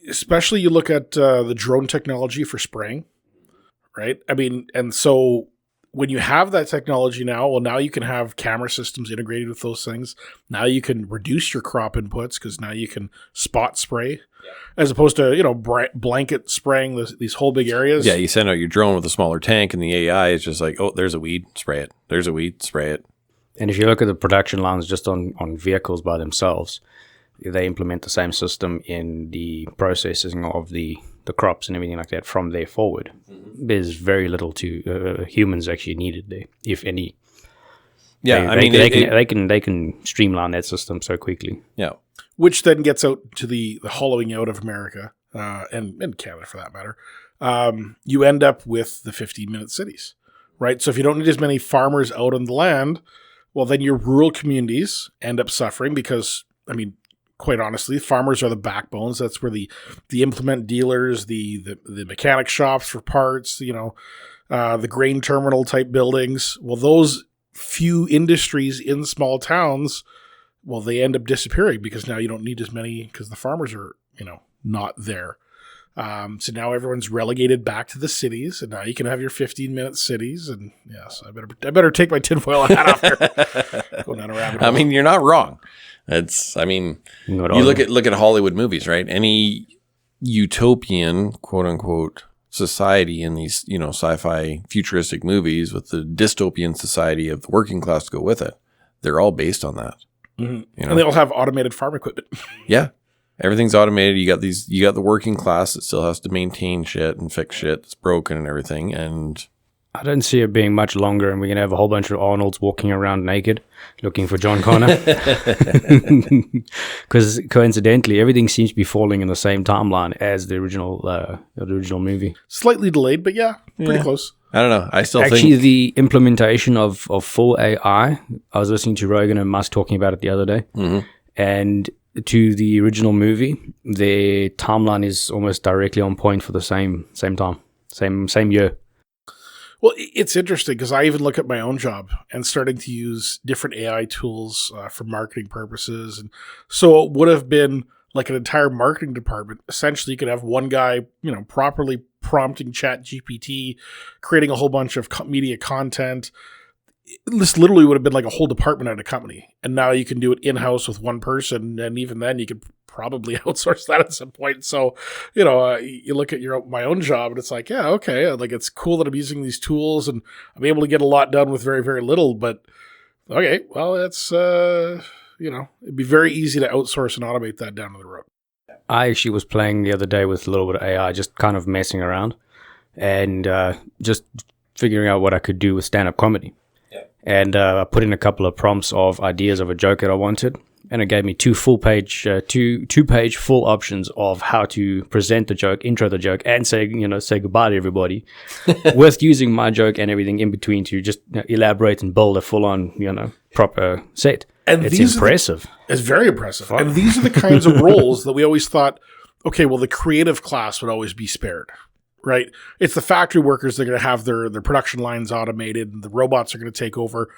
Especially you look at the drone technology for spraying, right? I mean, and so when you have that technology now you can have camera systems integrated with those things. Now you can reduce your crop inputs because now you can spot spray as opposed to, blanket spraying these whole big areas. Yeah, you send out your drone with a smaller tank and the AI is just like, oh, there's a weed, spray it. There's a weed, spray it. And if you look at the production lines just on vehicles by themselves, they implement the same system in the processing of the crops and everything like that from there forward. Mm-hmm. There's very little to humans actually needed there, if any. Yeah, they can streamline that system so quickly. Yeah, which then gets out to the hollowing out of America and Canada for that matter. You end up with the 15-minute cities, right? So if you don't need as many farmers out on the land, well, then your rural communities end up suffering because, quite honestly, farmers are the backbones. That's where the implement dealers, the mechanic shops for parts, the grain terminal type buildings. Well, those few industries in small towns, well, they end up disappearing because now you don't need as many because the farmers are, not there. So now everyone's relegated back to the cities, and now you can have your 15-minute cities. And yes, I better take my tinfoil hat off here. Going down a rabbit hole. You're not wrong. You look at Hollywood movies, right? Any utopian, quote unquote, society in these, sci-fi futuristic movies with the dystopian society of the working class to go with it, they're all based on that. Mm-hmm. And they all have automated farm equipment. Yeah. Everything's automated. You got the working class that still has to maintain shit and fix shit that's broken and everything. And I don't see it being much longer, and we're going to have a whole bunch of Arnolds walking around naked looking for John Connor. Because coincidentally, everything seems to be falling in the same timeline as the original movie. Slightly delayed, but pretty close. I don't know. I still think the implementation of full AI, I was listening to Rogan and Musk talking about it the other day, and to the original movie, their timeline is almost directly on point for the same time, same year. Well, it's interesting because I even look at my own job and starting to use different AI tools for marketing purposes. And so it would have been like an entire marketing department. Essentially, you could have one guy, properly prompting ChatGPT, creating a whole bunch of media content. This literally would have been like a whole department at a company. And now you can do it in-house with one person. And even then you could probably outsource that at some point. So, you look at my own job and it's like, yeah, okay. Like it's cool that I'm using these tools and I'm able to get a lot done with very, very little, but okay, well, it's, it'd be very easy to outsource and automate that down the road. I actually was playing the other day with a little bit of AI, just kind of messing around and just figuring out what I could do with stand-up comedy. Yeah. And I put in a couple of prompts of ideas of a joke that I wanted, and it gave me two page full options of how to present the joke, intro the joke, and say goodbye to everybody, with using my joke and everything in between to just elaborate and build a full-on proper set. And it's impressive. It's very impressive. Fun. And these are the kinds of roles that we always thought, okay, well, the creative class would always be spared, right? It's the factory workers that are going to have their production lines automated, and the robots are going to take over.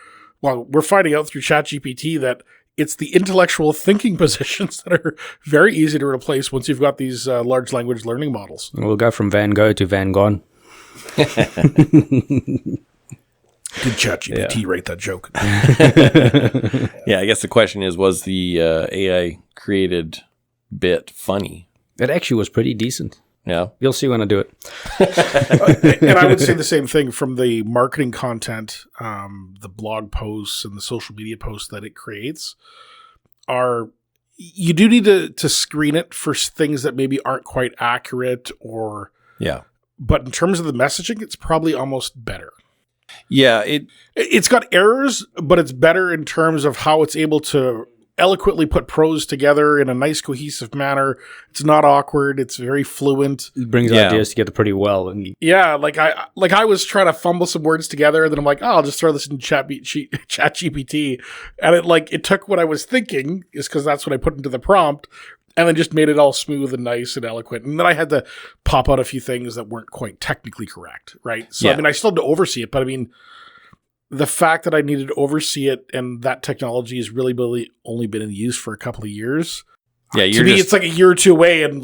Well, we're finding out through ChatGPT that it's the intellectual thinking positions that are very easy to replace once you've got these large language learning models. We'll go from Van Gogh to Van Gone. Did ChatGPT write that joke? Yeah, I guess the question is, was the AI created bit funny? It actually was pretty decent. Yeah. You'll see when I do it. And I would say the same thing from the marketing content, the blog posts and the social media posts that it creates you do need to screen it for things that maybe aren't quite accurate or... Yeah. But in terms of the messaging, it's probably almost better. Yeah, it's got errors, but it's better in terms of how it's able to eloquently put prose together in a nice, cohesive manner. It's not awkward. It's very fluent. It brings ideas together pretty well. Like I was trying to fumble some words together, and then I'm like, I'll just throw this in ChatGPT, and it took what I was thinking, is because that's what I put into the prompt, and then just made it all smooth and nice and eloquent. And then I had to pop out a few things that weren't quite technically correct, right? So, I still had to oversee it, but the fact that I needed to oversee it and that technology has really only been in use for a couple of years. Yeah, to me, it's like a year or two away, and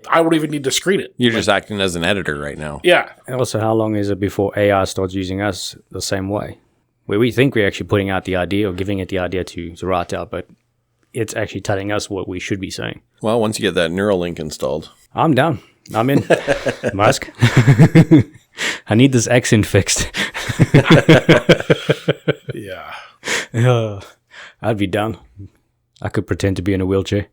I won't even need to screen it. You're just acting as an editor right now. Yeah. And also, how long is it before AI starts using us the same way? Where we think we're actually putting out the idea or giving it the idea to write out, but it's actually telling us what we should be saying. Well, once you get that Neuralink installed. I'm down. I'm in. Musk. I need this accent fixed. Yeah. I'd be done. I could pretend to be in a wheelchair.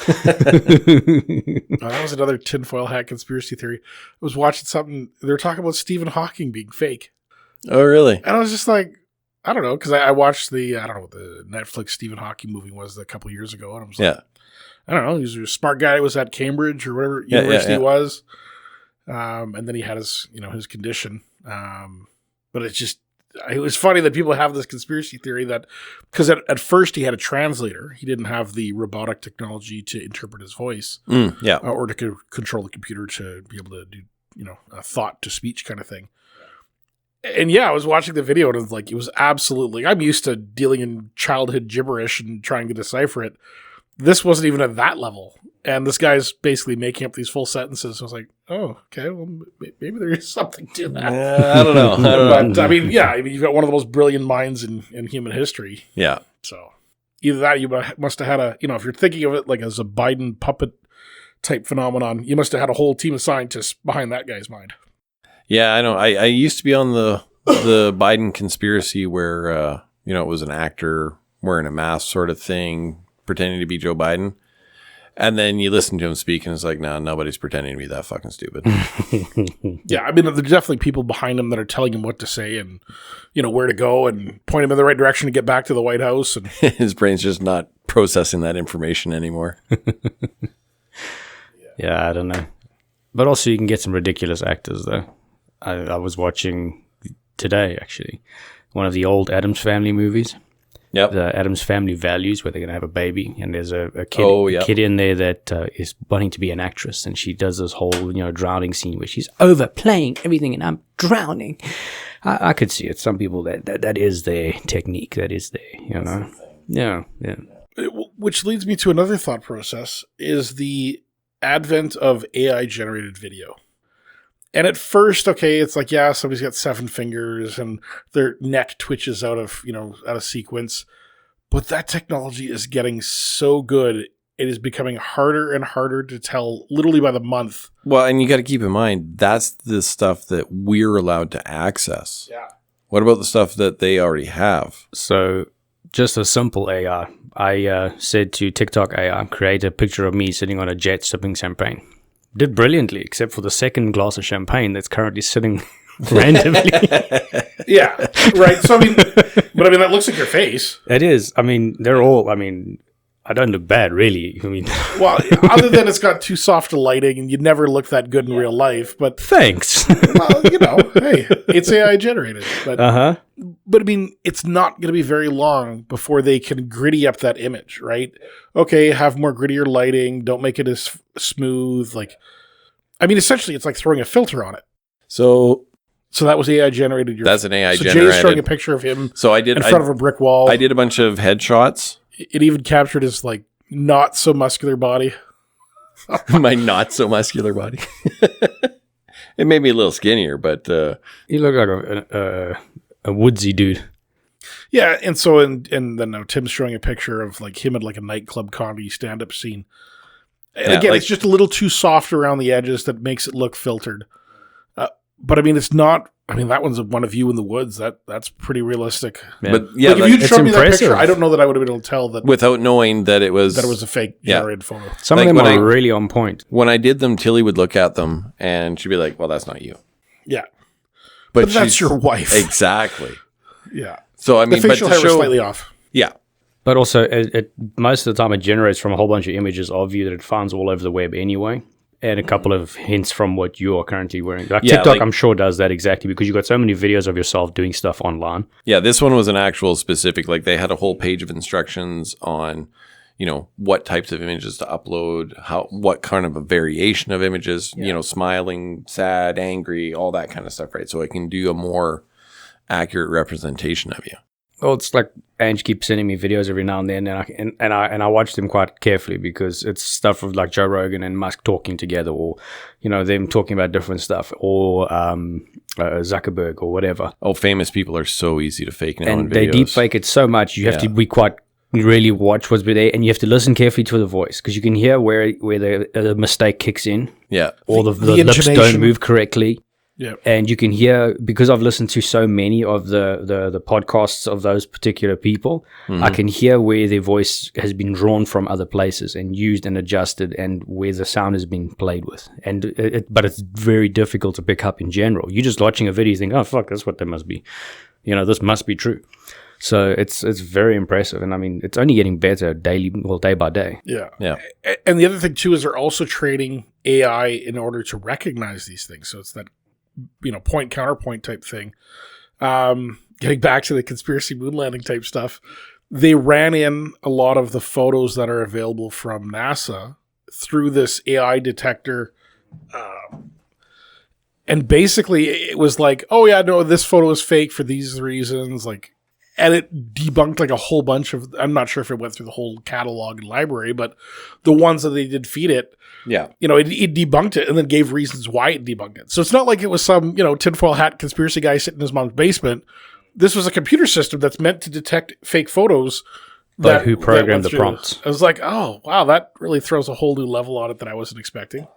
That was another tinfoil hat conspiracy theory. I was watching something. They were talking about Stephen Hawking being fake. Oh, really? And I was just like, I don't know, because I watched the Netflix Stephen Hawking movie was a couple years ago, and I was like, I don't know, he was a smart guy who was at Cambridge or whatever university he was, and then he had his condition, but it was funny that people have this conspiracy theory that, because at first he had a translator, he didn't have the robotic technology to interpret his voice, or to control the computer to be able to do a thought to speech kind of thing. And I was watching the video, and it was absolutely... I'm used to dealing in childhood gibberish and trying to decipher it. This wasn't even at that level. And this guy's basically making up these full sentences. So I was like, oh, okay, well, maybe there is something to that. I don't know. But, you've got one of the most brilliant minds in human history. Yeah. So either that, you must have had if you're thinking of it as a Biden puppet type phenomenon, you must have had a whole team of scientists behind that guy's mind. Yeah, I know. I used to be on the Biden conspiracy where, it was an actor wearing a mask sort of thing, pretending to be Joe Biden. And then you listen to him speak, and it's like, no, nobody's pretending to be that fucking stupid. Yeah, there's definitely people behind him that are telling him what to say and, where to go and point him in the right direction to get back to the White House. And his brain's just not processing that information anymore. Yeah, I don't know. But also you can get some ridiculous actors, though. I was watching today, actually, one of the old Addams Family movies. Yep. The Addams Family Values, where they're going to have a baby, and there's a kid in there that is wanting to be an actress, and she does this whole drowning scene where she's overplaying everything, and I'm drowning. I could see it. Some people that is their technique. That is their Yeah. Which leads me to another thought process: is the advent of AI generated video. And at first, okay, it's like, somebody's got 7 fingers and their neck twitches out of sequence. But that technology is getting so good, it is becoming harder and harder to tell literally by the month. Well, and you got to keep in mind, that's the stuff that we're allowed to access. Yeah. What about the stuff that they already have? So just a simple AI. I said to TikTok AI, create a picture of me sitting on a jet sipping champagne. Did brilliantly, except for the second glass of champagne that's currently sitting randomly. Yeah, right. So I mean, that looks like your face. It is. I mean, they're all. I mean, I don't look bad, really. I mean, well, other than it's got too soft a lighting, and you never look that good in real life. But thanks. well, hey, it's AI generated. But But I mean, it's not going to be very long before they can gritty up that image, right? Okay, have more grittier lighting. Don't make it as smooth. Like, I mean, essentially, it's like throwing a filter on it. So that was AI generated. That's an AI so generated. Jay's showing a picture of him. So I did in front of a brick wall. I did a bunch of headshots. It even captured his like not so muscular body. My not so muscular body. It made me a little skinnier, but you look like a woodsy dude. Yeah, and so and then now Tim's showing a picture of like him at like a nightclub comedy stand-up scene. And again, it's just a little too soft around the edges that makes it look filtered. But I mean, it's not. I mean, that one's one of you in the woods. That's pretty realistic. Yeah. But yeah, like, if you'd shown me that picture, I don't know that I would have been able to tell that without knowing that it was a fake generated photo. Some of them are really on point. When I did them, Tilly would look at them and she'd be like, "Well, that's not you." Yeah, but that's your wife. Exactly. Yeah. So I mean, the facial hair was slightly off. Yeah. But also, it most of the time, it generates from a whole bunch of images of you that it finds all over the web anyway. And a couple of hints from what you are currently wearing. Like TikTok, I'm sure, does that exactly because you've got so many videos of yourself doing stuff online. Yeah, this one was an actual specific, like they had a whole page of instructions on, what types of images to upload, what kind of a variation of images, smiling, sad, angry, all that kind of stuff, right? So it can do a more accurate representation of you. Well, it's like Ange keeps sending me videos every now and then, and I watch them quite carefully because it's stuff of like Joe Rogan and Musk talking together, or them talking about different stuff, or Zuckerberg or whatever. Oh, famous people are so easy to fake now, and they deep fake it so much. You have to be quite really watch what's there, and you have to listen carefully to the voice because you can hear where the mistake kicks in. Yeah, or the lips don't move correctly. Yeah, and you can hear, because I've listened to so many of the podcasts of those particular people, I can hear where their voice has been drawn from other places and used and adjusted, and where the sound has been played with. And but it's very difficult to pick up in general. You're just watching a video, you think, oh fuck, that's what that must be. This must be true. So it's very impressive, and I mean it's only getting better day by day. Yeah, yeah. And the other thing too is they're also training AI in order to recognize these things. So it's that point counterpoint type thing. Getting back to the conspiracy moon landing type stuff, they ran in a lot of the photos that are available from NASA through this AI detector. And basically it was like, oh yeah, no, this photo is fake for these reasons. And it debunked like a whole bunch of, I'm not sure if it went through the whole catalog and library, but the ones that they did feed it, it debunked it and then gave reasons why it debunked it. So it's not like it was some, tinfoil hat conspiracy guy sitting in his mom's basement. This was a computer system that's meant to detect fake photos. But who programmed the prompts? I was like, oh, wow, that really throws a whole new level on it that I wasn't expecting.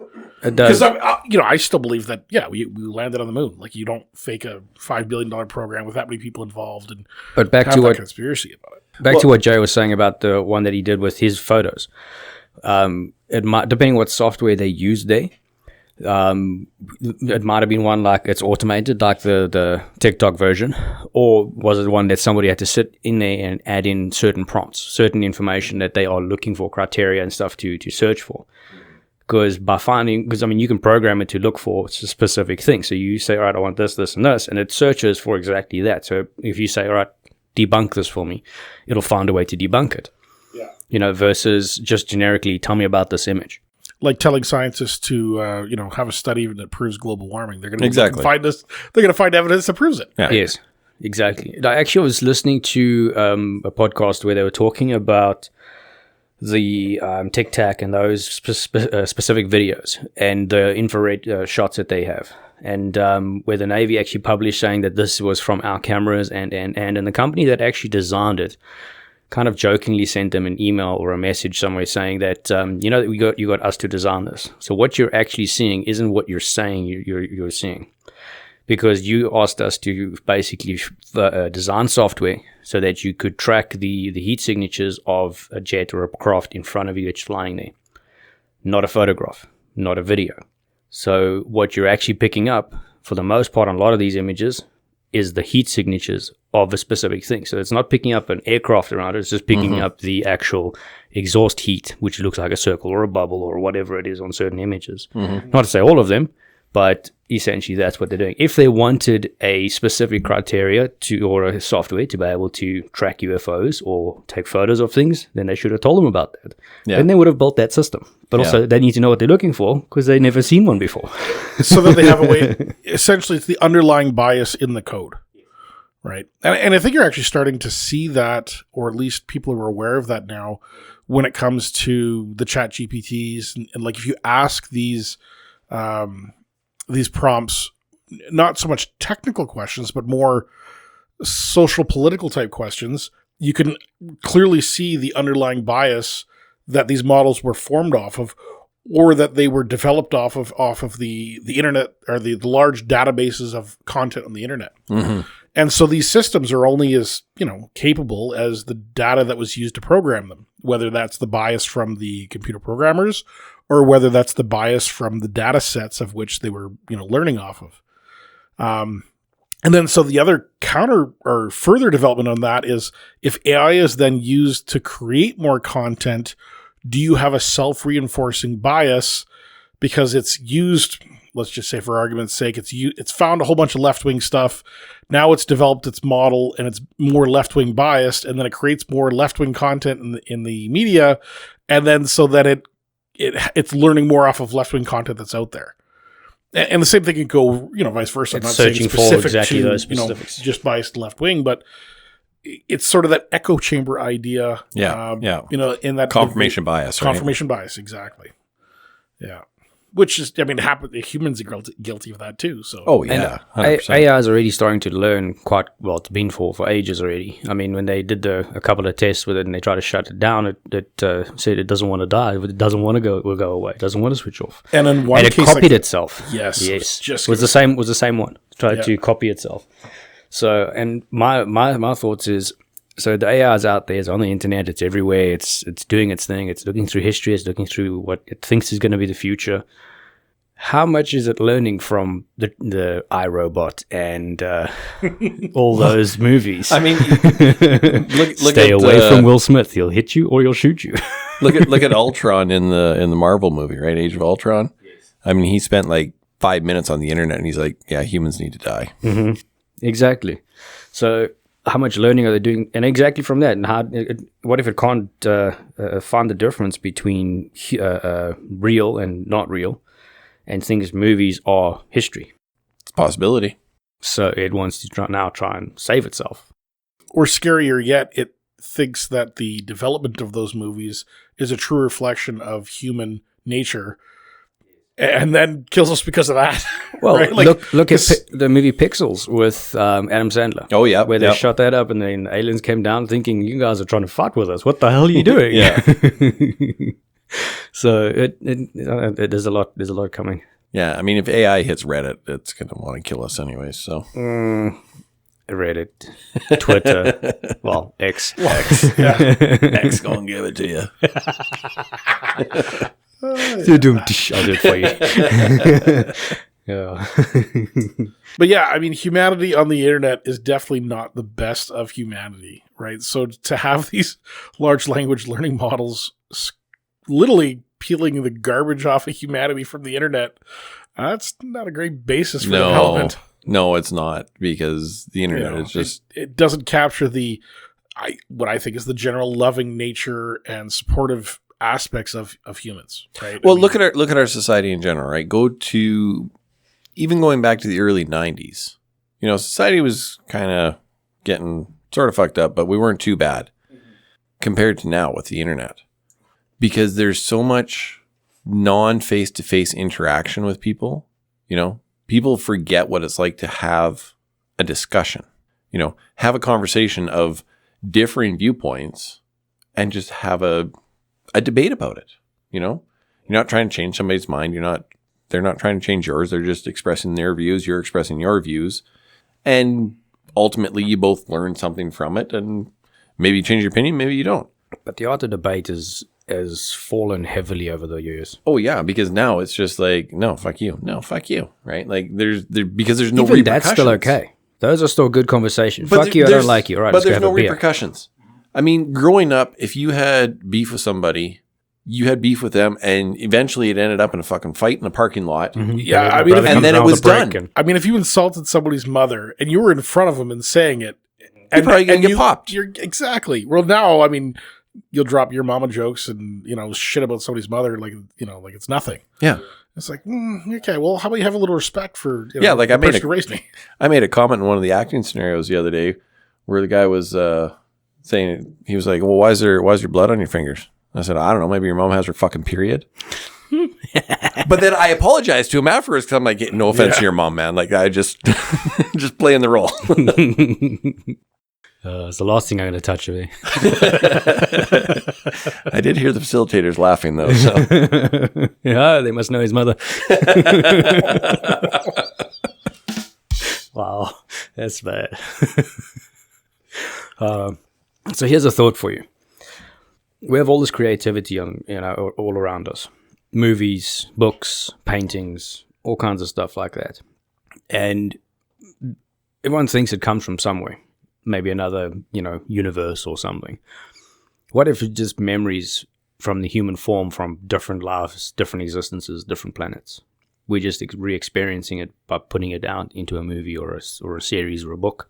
It does. Because, I still believe that, we landed on the moon. Like, you don't fake a $5 billion program with that many people involved and but back to what conspiracy about it. Back to what Jay was saying about the one that he did with his photos. It might, depending what software they used there, it might have been one like it's automated, like the TikTok version, or was it one that somebody had to sit in there and add in certain prompts, certain information that they are looking for, criteria and stuff to search for. Because you can program it to look for specific things. So you say, all right, I want this, this, and this, and it searches for exactly that. So if you say, all right, debunk this for me, it'll find a way to debunk it. Yeah. Versus just generically tell me about this image. Like telling scientists to, have a study that proves global warming. They're going to find this. They're going to find evidence that proves it. Yeah. Yes, exactly. I actually was listening to a podcast where they were talking about the Tic Tac and those specific videos and the infrared shots that they have. And where the Navy actually published saying that this was from our cameras and the company that actually designed it kind of jokingly sent them an email or a message somewhere saying that, you got us to design this. So what you're actually seeing isn't what you're saying you're seeing. Because you asked us to basically design software so that you could track the heat signatures of a jet or a craft in front of you that's flying there. Not a photograph, not a video. So what you're actually picking up for the most part on a lot of these images is the heat signatures of a specific thing. So it's not picking up an aircraft around it, it's just picking up the actual exhaust heat, which looks like a circle or a bubble or whatever it is on certain images. Not to say all of them, but essentially that's what they're doing. If they wanted a specific criteria or a software to be able to track UFOs or take photos of things, then they should have told them about that. Yeah. Then they would have built that system. But also they need to know what they're looking for because they've never seen one before. So that they have a way, essentially it's the underlying bias in the code, right? And I think you're actually starting to see that, or at least people are aware of that now when it comes to the chat GPTs. And like if you ask these prompts, not so much technical questions, but more social political type questions, you can clearly see the underlying bias that these models were formed off of, or that they were developed off of the internet, or the large databases of content on the internet. And so these systems are only as, capable as the data that was used to program them, whether that's the bias from the computer programmers or whether that's the bias from the data sets of which they were, learning off of. And then so the other counter or further development on that is, if AI is then used to create more content, do you have a self-reinforcing bias because it's used, let's just say for argument's sake, it's found a whole bunch of left-wing stuff. Now it's developed its model and it's more left-wing biased, and then it creates more left-wing content in the media, and then so that it's learning more off of left-wing content that's out there. And the same thing can go, vice versa. It's I'm not searching saying for exactly those to, specifics. just biased left-wing, but it's sort of that echo chamber idea. In that Confirmation bias, right? Confirmation bias, exactly. Yeah. Which is, humans are guilty of that too. So. Oh, yeah. And AI is already starting to learn quite well. It's been for ages already. I mean, when they did a couple of tests with it and they tried to shut it down, it said it doesn't want to die. It doesn't want to go, it will go away. It doesn't want to switch off. And in one case, it copied itself. Yes. It was the same one. It tried to copy itself. So, and my thoughts is, so the AI is out there, it's on the internet, it's everywhere, it's doing its thing, it's looking through history, it's looking through what it thinks is going to be the future. How much is it learning from the iRobot and all those movies? I mean, look Stay away from Will Smith. He'll hit you or he'll shoot you. look at Ultron in the Marvel movie, right? Age of Ultron. Yes. I mean, he spent like 5 minutes on the internet, and he's like, "Yeah, humans need to die." Mm-hmm. Exactly. So, how much learning are they doing? And exactly from that, and what if it can't find the difference between real and not real? And thinks movies are history. It's a possibility. So it wants to try and save itself. Or scarier yet, it thinks that the development of those movies is a true reflection of human nature, and then kills us because of that. Well, right? look at the movie Pixels with Adam Sandler. Oh, yeah. Where they shot that up and then aliens came down thinking, you guys are trying to fight with us. What the hell are you doing? Yeah. So there's a lot coming. Yeah, I mean, if AI hits Reddit, it's going to want to kill us anyway. So Reddit, Twitter, well, X. X gonna give it to you. I'll do it for you. Yeah. But yeah, I mean, humanity on the internet is definitely not the best of humanity, right? So to have these large language learning models literally peeling the garbage off of humanity from the internet, that's not a great basis for development. No, it's not, because the internet is just... It doesn't capture what I think is the general loving nature and supportive aspects of humans, right? Well, look at our society in general, right? Even going back to the early 90s. Society was kind of getting sort of fucked up, but we weren't too bad compared to now with the internet. Because there's so much non-face-to-face interaction with people, people forget what it's like to have a discussion, have a conversation of differing viewpoints and just have a debate about it. You're not trying to change somebody's mind. They're not trying to change yours. They're just expressing their views. You're expressing your views. And ultimately you both learn something from it, and maybe you change your opinion, maybe you don't. But the art of debate is has fallen heavily over the years. Oh yeah, because now it's just like, no, fuck you, right? Like because there's no Even repercussions. that's still okay. Those are still good conversation. But Fuck you, I don't like you. All right, but let's go there's have no a beer. repercussions. I mean, growing up, if you had beef with somebody, you had beef with them, and eventually it ended up in a fucking fight in a parking lot. Mm-hmm. Yeah, I mean, and then it was done. I mean, if you insulted somebody's mother and you were in front of them and saying it, You're probably going to get popped. Exactly. Well, now, I mean, you'll drop your mama jokes and, shit about somebody's mother like it's nothing. Yeah. It's like, okay, well, how about you have a little respect for like the person who raised me? I made a comment in one of the acting scenarios the other day where the guy was saying, he was like, well, why is your blood on your fingers? I said, I don't know, maybe your mom has her fucking period. But then I apologized to him afterwards because I'm like, no offense to your mom, man. Like, I just playing the role. It's the last thing I'm going to touch of it. I did hear the facilitators laughing, though. So. Yeah, they must know his mother. Wow, that's bad. So here's a thought for you. We have all this creativity all around us. Movies, books, paintings, all kinds of stuff like that. And everyone thinks it comes from somewhere. Maybe another, universe or something. What if it's just memories from the human form from different lives, different existences, different planets? We're just re-experiencing it by putting it out into a movie or a series or a book.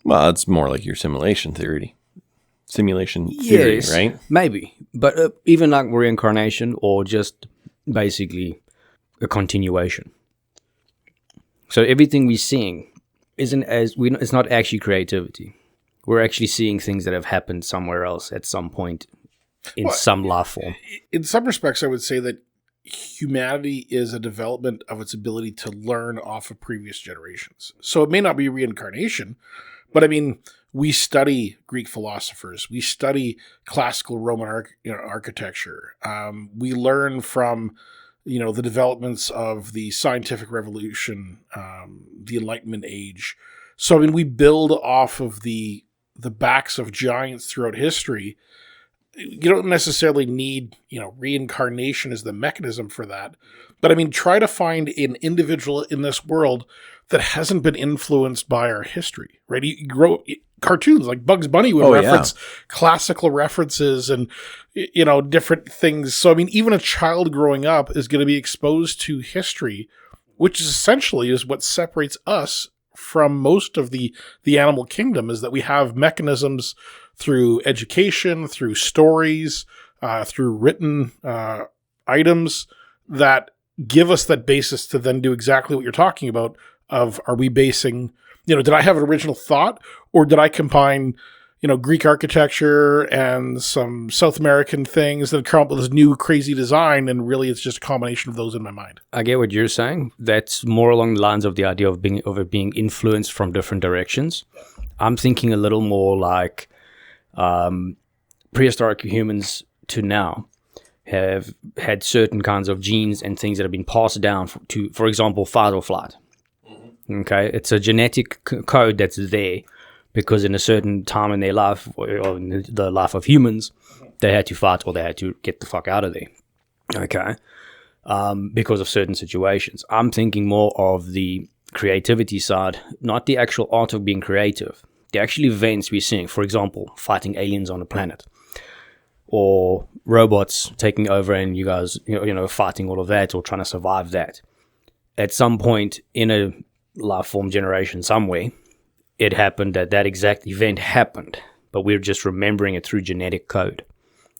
Well, it's more like your simulation theory. Yes, right? Maybe. But even like reincarnation or just basically a continuation. So everything we're seeing it's not actually creativity. We're actually seeing things that have happened somewhere else at some point in some life form. In some respects, I would say that humanity is a development of its ability to learn off of previous generations. So it may not be reincarnation, but I mean, we study Greek philosophers. We study classical Roman architecture. We learn from the developments of the scientific revolution, the Enlightenment age. So, I mean, we build off of the backs of giants throughout history. You don't necessarily need, reincarnation as the mechanism for that. But, I mean, try to find an individual in this world that hasn't been influenced by our history, right? You grow cartoons like Bugs Bunny would reference classical references and, different things. So, I mean, even a child growing up is going to be exposed to history, which is essentially what separates us from most of the animal kingdom, is that we have mechanisms through education, through stories, through written items that give us that basis to then do exactly what you're talking about of, are we basing, did I have an original thought, or did I combine, Greek architecture and some South American things that come up with this new crazy design, and really it's just a combination of those in my mind. I get what you're saying. That's more along the lines of the idea of it being influenced from different directions. I'm thinking a little more like prehistoric humans to now have had certain kinds of genes and things that have been passed down to, for example, fight or flight. Okay, it's a genetic code that's there because in a certain time in their life, or in the life of humans, they had to fight or they had to get the fuck out of there. Okay, because of certain situations. I'm thinking more of the creativity side, not the actual art of being creative. The actual events we're seeing, for example, fighting aliens on a planet, or robots taking over and you guys, fighting all of that or trying to survive that. At some point in a life form generation somewhere, it happened that exact event happened, but we're just remembering it through genetic code.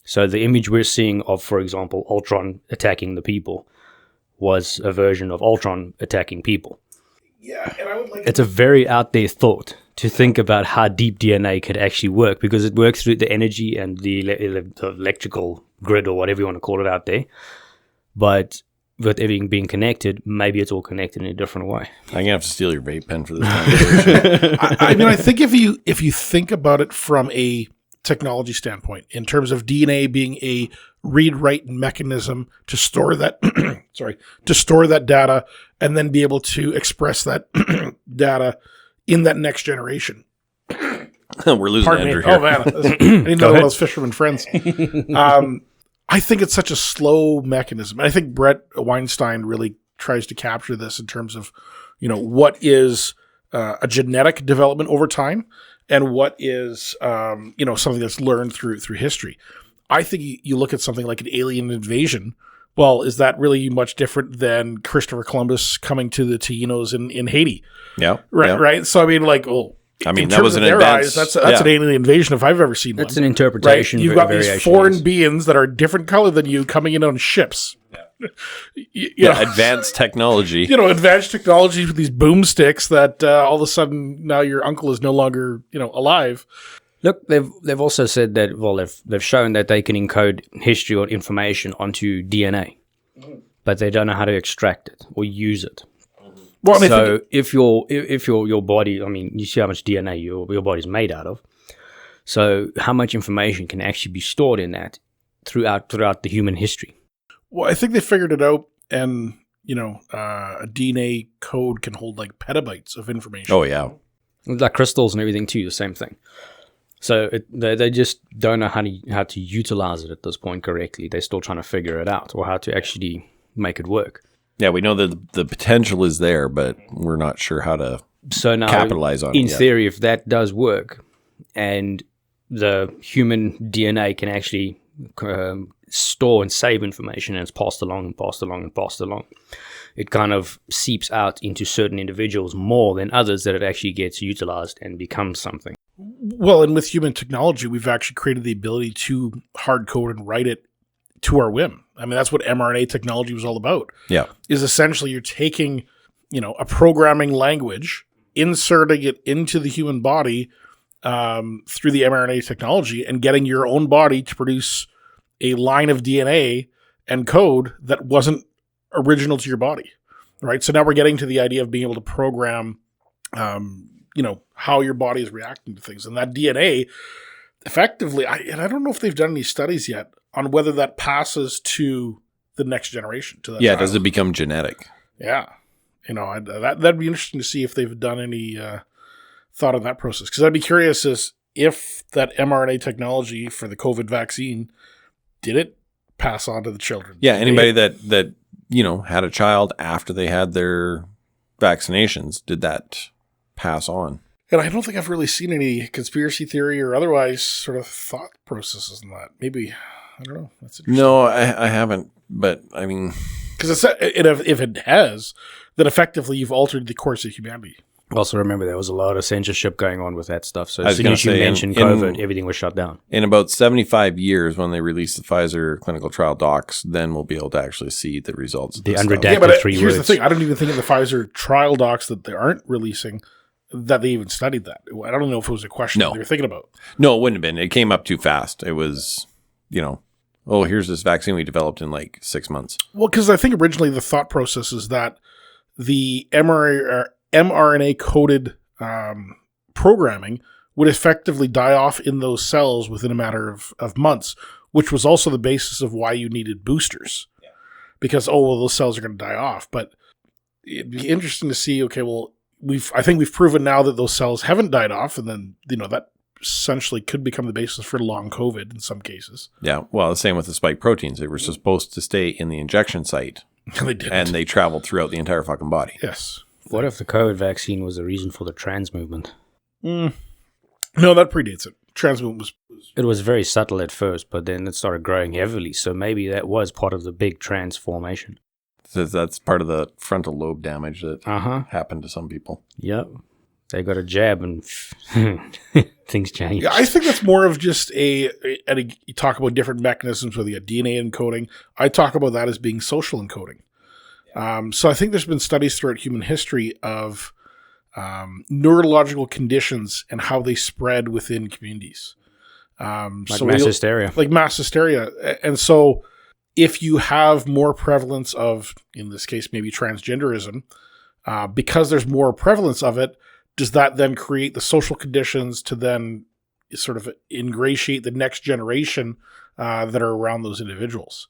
So the image we're seeing of, for example, Ultron attacking the people was a version of Ultron attacking people. Yeah, and I would like... It's a very out there thought to think about how deep DNA could actually work, because it works through the energy and the electrical grid or whatever you want to call it out there. But with everything being connected, maybe it's all connected in a different way. I'm going to have to steal your vape pen for this conversation. I mean, I think if you think about it from a technology standpoint, in terms of DNA being a read-write mechanism to store that, to store that data and then be able to express that data in that next generation. We're losing Andrew here. Oh man, I didn't know one of those fisherman friends. I think it's such a slow mechanism. And I think Brett Weinstein really tries to capture this in terms of, what is a genetic development over time and what is, something that's learned through history. I think you look at something like an alien invasion. Well, is that really much different than Christopher Columbus coming to the Taínos in Haiti? Yeah. Right. Yeah. Right. So, that was an advance. That's an alien invasion if I've ever seen one. That's an interpretation. Right? You've got these foreign beings that are different color than you coming in on ships. Yeah. Advanced technology. Advanced technology with these boomsticks that all of a sudden now your uncle is no longer, alive. Look, they've also said that, they've shown that they can encode history or information onto DNA, but they don't know how to extract it or use it. Well, so if your body, you see how much DNA your body's made out of. So how much information can actually be stored in that throughout the human history? Well, I think they figured it out, and a DNA code can hold like petabytes of information. Oh yeah, like crystals and everything too. The same thing. So they just don't know how to utilize it at this point correctly. They're still trying to figure it out, or how to actually make it work. Yeah, we know that the potential is there, but we're not sure how to capitalize on it. In theory, if that does work, and the human DNA can actually store and save information, and it's passed along and passed along and passed along, it kind of seeps out into certain individuals more than others, that it actually gets utilized and becomes something. Well, and with human technology, we've actually created the ability to hard code and write it to our whim. That's what mRNA technology was all about. Yeah. Is essentially you're taking, a programming language, inserting it into the human body through the mRNA technology, and getting your own body to produce a line of DNA and code that wasn't original to your body. Right. So now we're getting to the idea of being able to program, how your body is reacting to things. And that DNA effectively, I don't know if they've done any studies yet on whether that passes to the next generation. To that child. Does it become genetic? Yeah. That'd be interesting to see if they've done any thought on that process. Because I'd be curious as if that mRNA technology for the COVID vaccine, did it pass on to the children? Yeah, anybody that had a child after they had their vaccinations, did that pass on? And I don't think I've really seen any conspiracy theory or otherwise sort of thought processes in that. Maybe, I don't know. That's interesting. No, I haven't. But because if it has, then effectively you've altered the course of humanity. Also, remember there was a lot of censorship going on with that stuff. So as soon as you mentioned COVID, everything was shut down. In about 75 years, when they release the Pfizer clinical trial docs, then we'll be able to actually see the results. The unredacted 3 words. Here's the thing. I don't even think in the Pfizer trial docs that they aren't releasing that they even studied that. I don't know if it was a question that they were thinking about. No, it wouldn't have been. It came up too fast. It was, here's this vaccine we developed in like 6 months. Well, because I think originally the thought process is that the mRNA-coded programming would effectively die off in those cells within a matter of months, which was also the basis of why you needed boosters. Yeah. Because, those cells are going to die off. But it'd be interesting to see, I think we've proven now that those cells haven't died off, and then, that essentially could become the basis for long COVID in some cases. Yeah, well, the same with the spike proteins. They were supposed to stay in the injection site. They didn't. And they traveled throughout the entire fucking body. Yes. What if the COVID vaccine was the reason for the trans movement? No, that predates it. Trans movement was... It was very subtle at first, but then it started growing heavily. So maybe that was part of the big transformation. So that's part of the frontal lobe damage that happened to some people. Yep. They got a jab and things changed. Yeah, I think that's more of just you talk about different mechanisms with the DNA encoding. I talk about that as being social encoding. So I think there's been studies throughout human history of neurological conditions and how they spread within communities. Like mass hysteria. Like mass hysteria. And so if you have more prevalence of, in this case, maybe transgenderism, because there's more prevalence of it, does that then create the social conditions to then sort of ingratiate the next generation that are around those individuals?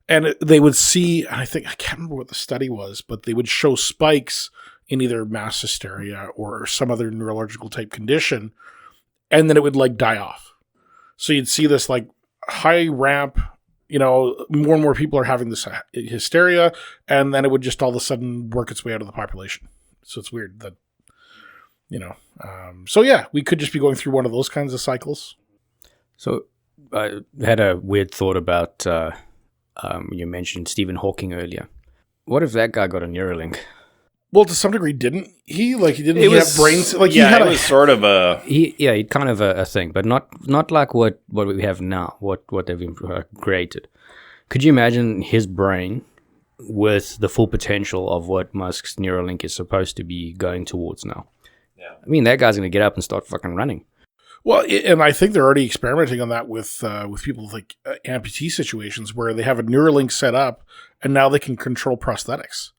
And they would see, I can't remember what the study was, but they would show spikes in either mass hysteria or some other neurological type condition, and then it would like die off. So you'd see this like high ramp, more and more people are having this hysteria, and then it would just all of a sudden work its way out of the population. So it's weird that, so yeah, we could just be going through one of those kinds of cycles. So I had a weird thought about, you mentioned Stephen Hawking earlier. What if that guy got a Neuralink? Well, to some degree, didn't he? Like, he didn't have brains. Like, it was sort of a... He kind of a thing, but not like what we have now, what they've created. Could you imagine his brain with the full potential of what Musk's Neuralink is supposed to be going towards now? Yeah. I mean, that guy's going to get up and start fucking running. Well, and I think they're already experimenting on that with people with like amputee situations where they have a Neuralink set up and now they can control prosthetics.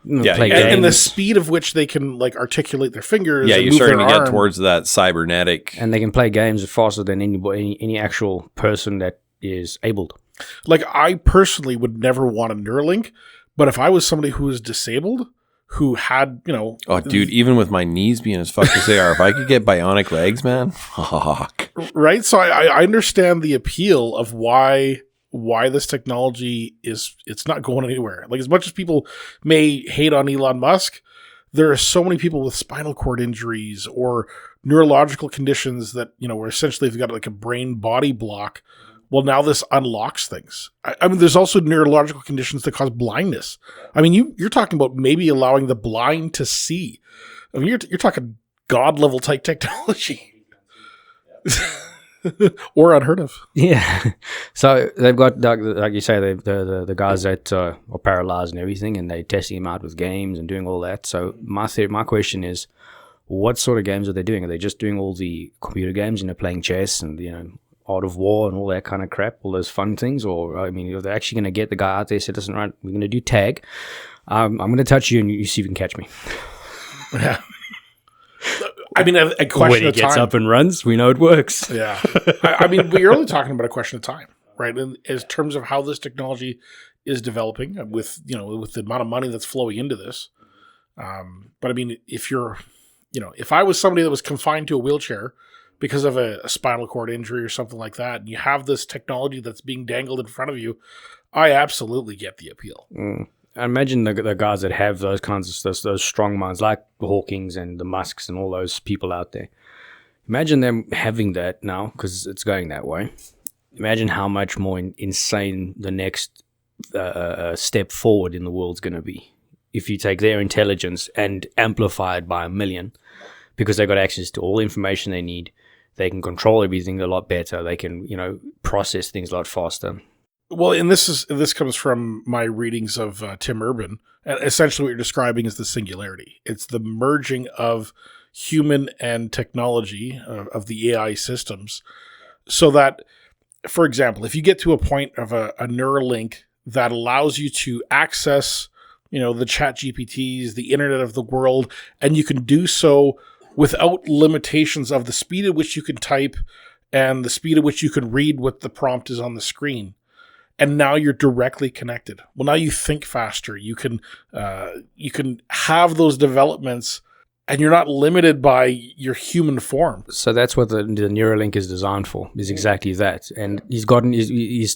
Yeah, and the speed of which they can like articulate their fingers. Yeah, and you're move starting their to get arm. towards that cybernetic. And they can play games faster than any actual person that is abled. Like, I personally would never want a Neuralink, but if I was somebody who was disabled, who had, Oh, dude, even with my knees being as fucked as they are, if I could get bionic legs, man, fuck. Right? So I understand the appeal of why this technology it's not going anywhere. Like, as much as people may hate on Elon Musk, there are so many people with spinal cord injuries or neurological conditions that, where essentially they've got like a brain body block. Well, now this unlocks things. I mean, there's also neurological conditions that cause blindness. I mean, you're talking about maybe allowing the blind to see. I mean, you're talking God level type technology, or unheard of. Yeah. So they've got, like you say, the guys that are paralyzed and everything, and they're testing them out with games and doing all that. So my question is, what sort of games are they doing? Are they just doing all the computer games and they're playing chess and Art of War and all that kind of crap, all those fun things? Or, I mean, are they actually going to get the guy out there and say, listen, right, we're going to do tag. I'm going to touch you and you see if you can catch me. Yeah. I mean, a question when he of gets time. up and runs, we know it works. Yeah. I mean, we're only talking about a question of time, right? In terms of how this technology is developing with the amount of money that's flowing into this. But I mean, if I was somebody that was confined to a wheelchair because of a spinal cord injury or something like that, and you have this technology that's being dangled in front of you, I absolutely get the appeal. I imagine the guys that have those kinds of those strong minds, like the Hawkings and the Musks and all those people out there. Imagine them having that now, because it's going that way. Imagine how much more insane the next step forward in the world's going to be if you take their intelligence and amplify it by 1 million, because they've got access to all the information they need. They can control everything a lot better. They can, process things a lot faster. Well, and this comes from my readings of Tim Urban. And essentially what you're describing is the singularity. It's the merging of human and technology, of the AI systems, so that, for example, if you get to a point of a Neuralink that allows you to access, the chat GPTs, the internet of the world, and you can do so without limitations of the speed at which you can type and the speed at which you can read what the prompt is on the screen. And now you're directly connected. Well, now you think faster. You can have those developments, and you're not limited by your human form. So that's what the Neuralink is designed for, is exactly that. And he's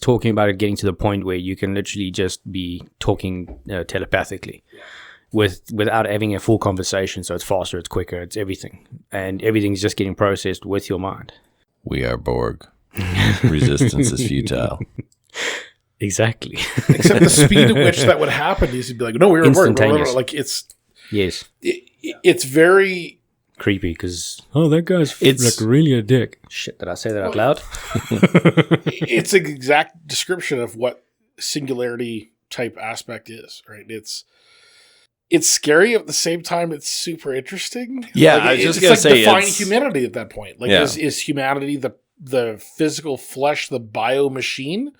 talking about it getting to the point where you can literally just be talking telepathically. Without having a full conversation, so it's faster, it's quicker, it's everything. And everything's just getting processed with your mind. We are Borg. Resistance is futile. Exactly. Except the speed at which that would happen is you'd be like, no, we were instantaneous. Like, it's... Yes. It's very... creepy, because, that guy's like really a dick. Shit, did I say that out loud? It's an exact description of what singularity type aspect is, right? It's scary at the same time. It's super interesting. Yeah, I was just going to say, define humanity at that point. Like, Yeah. is humanity the physical flesh, the bio machine,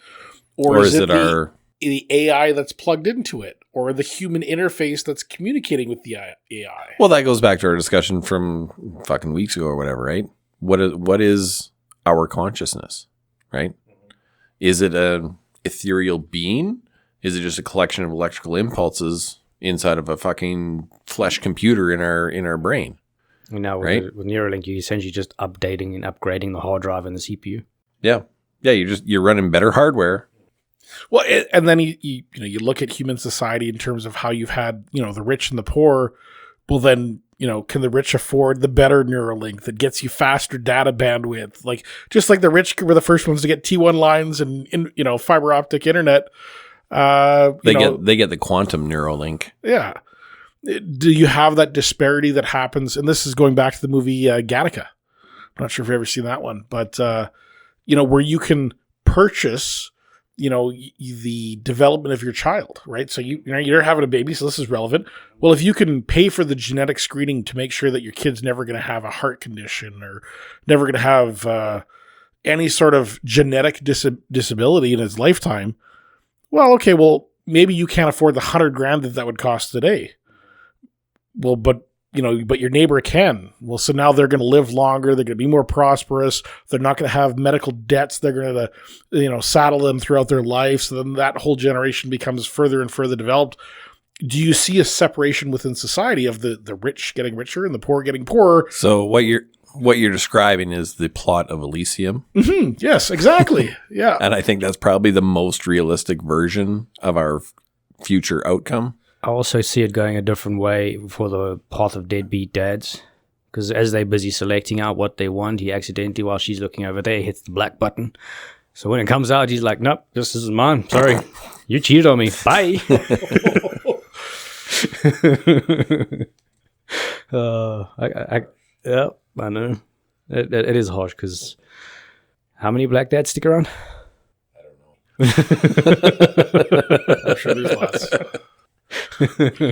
or is it the AI that's plugged into it, or the human interface that's communicating with the AI? Well, that goes back to our discussion from fucking weeks ago or whatever, right? What is our consciousness, right? Is it an ethereal being? Is it just a collection of electrical impulses inside of a fucking flesh computer in our brain? And now with Neuralink, you're essentially just updating and upgrading the hard drive and the CPU. Yeah. Yeah, you're running better hardware Well, and then you look at human society in terms of how you've had, the rich and the poor. Well, then, can the rich afford the better Neuralink that gets you faster data bandwidth? Like, just like the rich were the first ones to get T1 lines and fiber optic internet. They get the quantum Neuralink. Yeah. Do you have that disparity that happens? And this is going back to the movie Gattaca. I'm not sure if you've ever seen that one, but where you can purchase, the development of your child, right? So you're having a baby, so this is relevant. Well, if you can pay for the genetic screening to make sure that your kid's never going to have a heart condition or never going to have any sort of genetic disability in his lifetime, well, okay, maybe you can't afford the $100,000 that would cost today. Well, but your neighbor can. Well, so now they're going to live longer. They're going to be more prosperous. They're not going to have medical debts. They're going to, saddle them throughout their life. So then that whole generation becomes further and further developed. Do you see a separation within society of the rich getting richer and the poor getting poorer? So what you're describing is the plot of Elysium. Mm-hmm. Yes, exactly. Yeah. And I think that's probably the most realistic version of our future outcome. I also see it going a different way for the path of deadbeat dads. Because as they're busy selecting out what they want, he accidentally, while she's looking over there, hits the black button. So when it comes out, he's like, nope, this is mine. Sorry. You cheated on me. Bye. I know. It is harsh because how many black dads stick around? I don't know. I'm sure there's lots.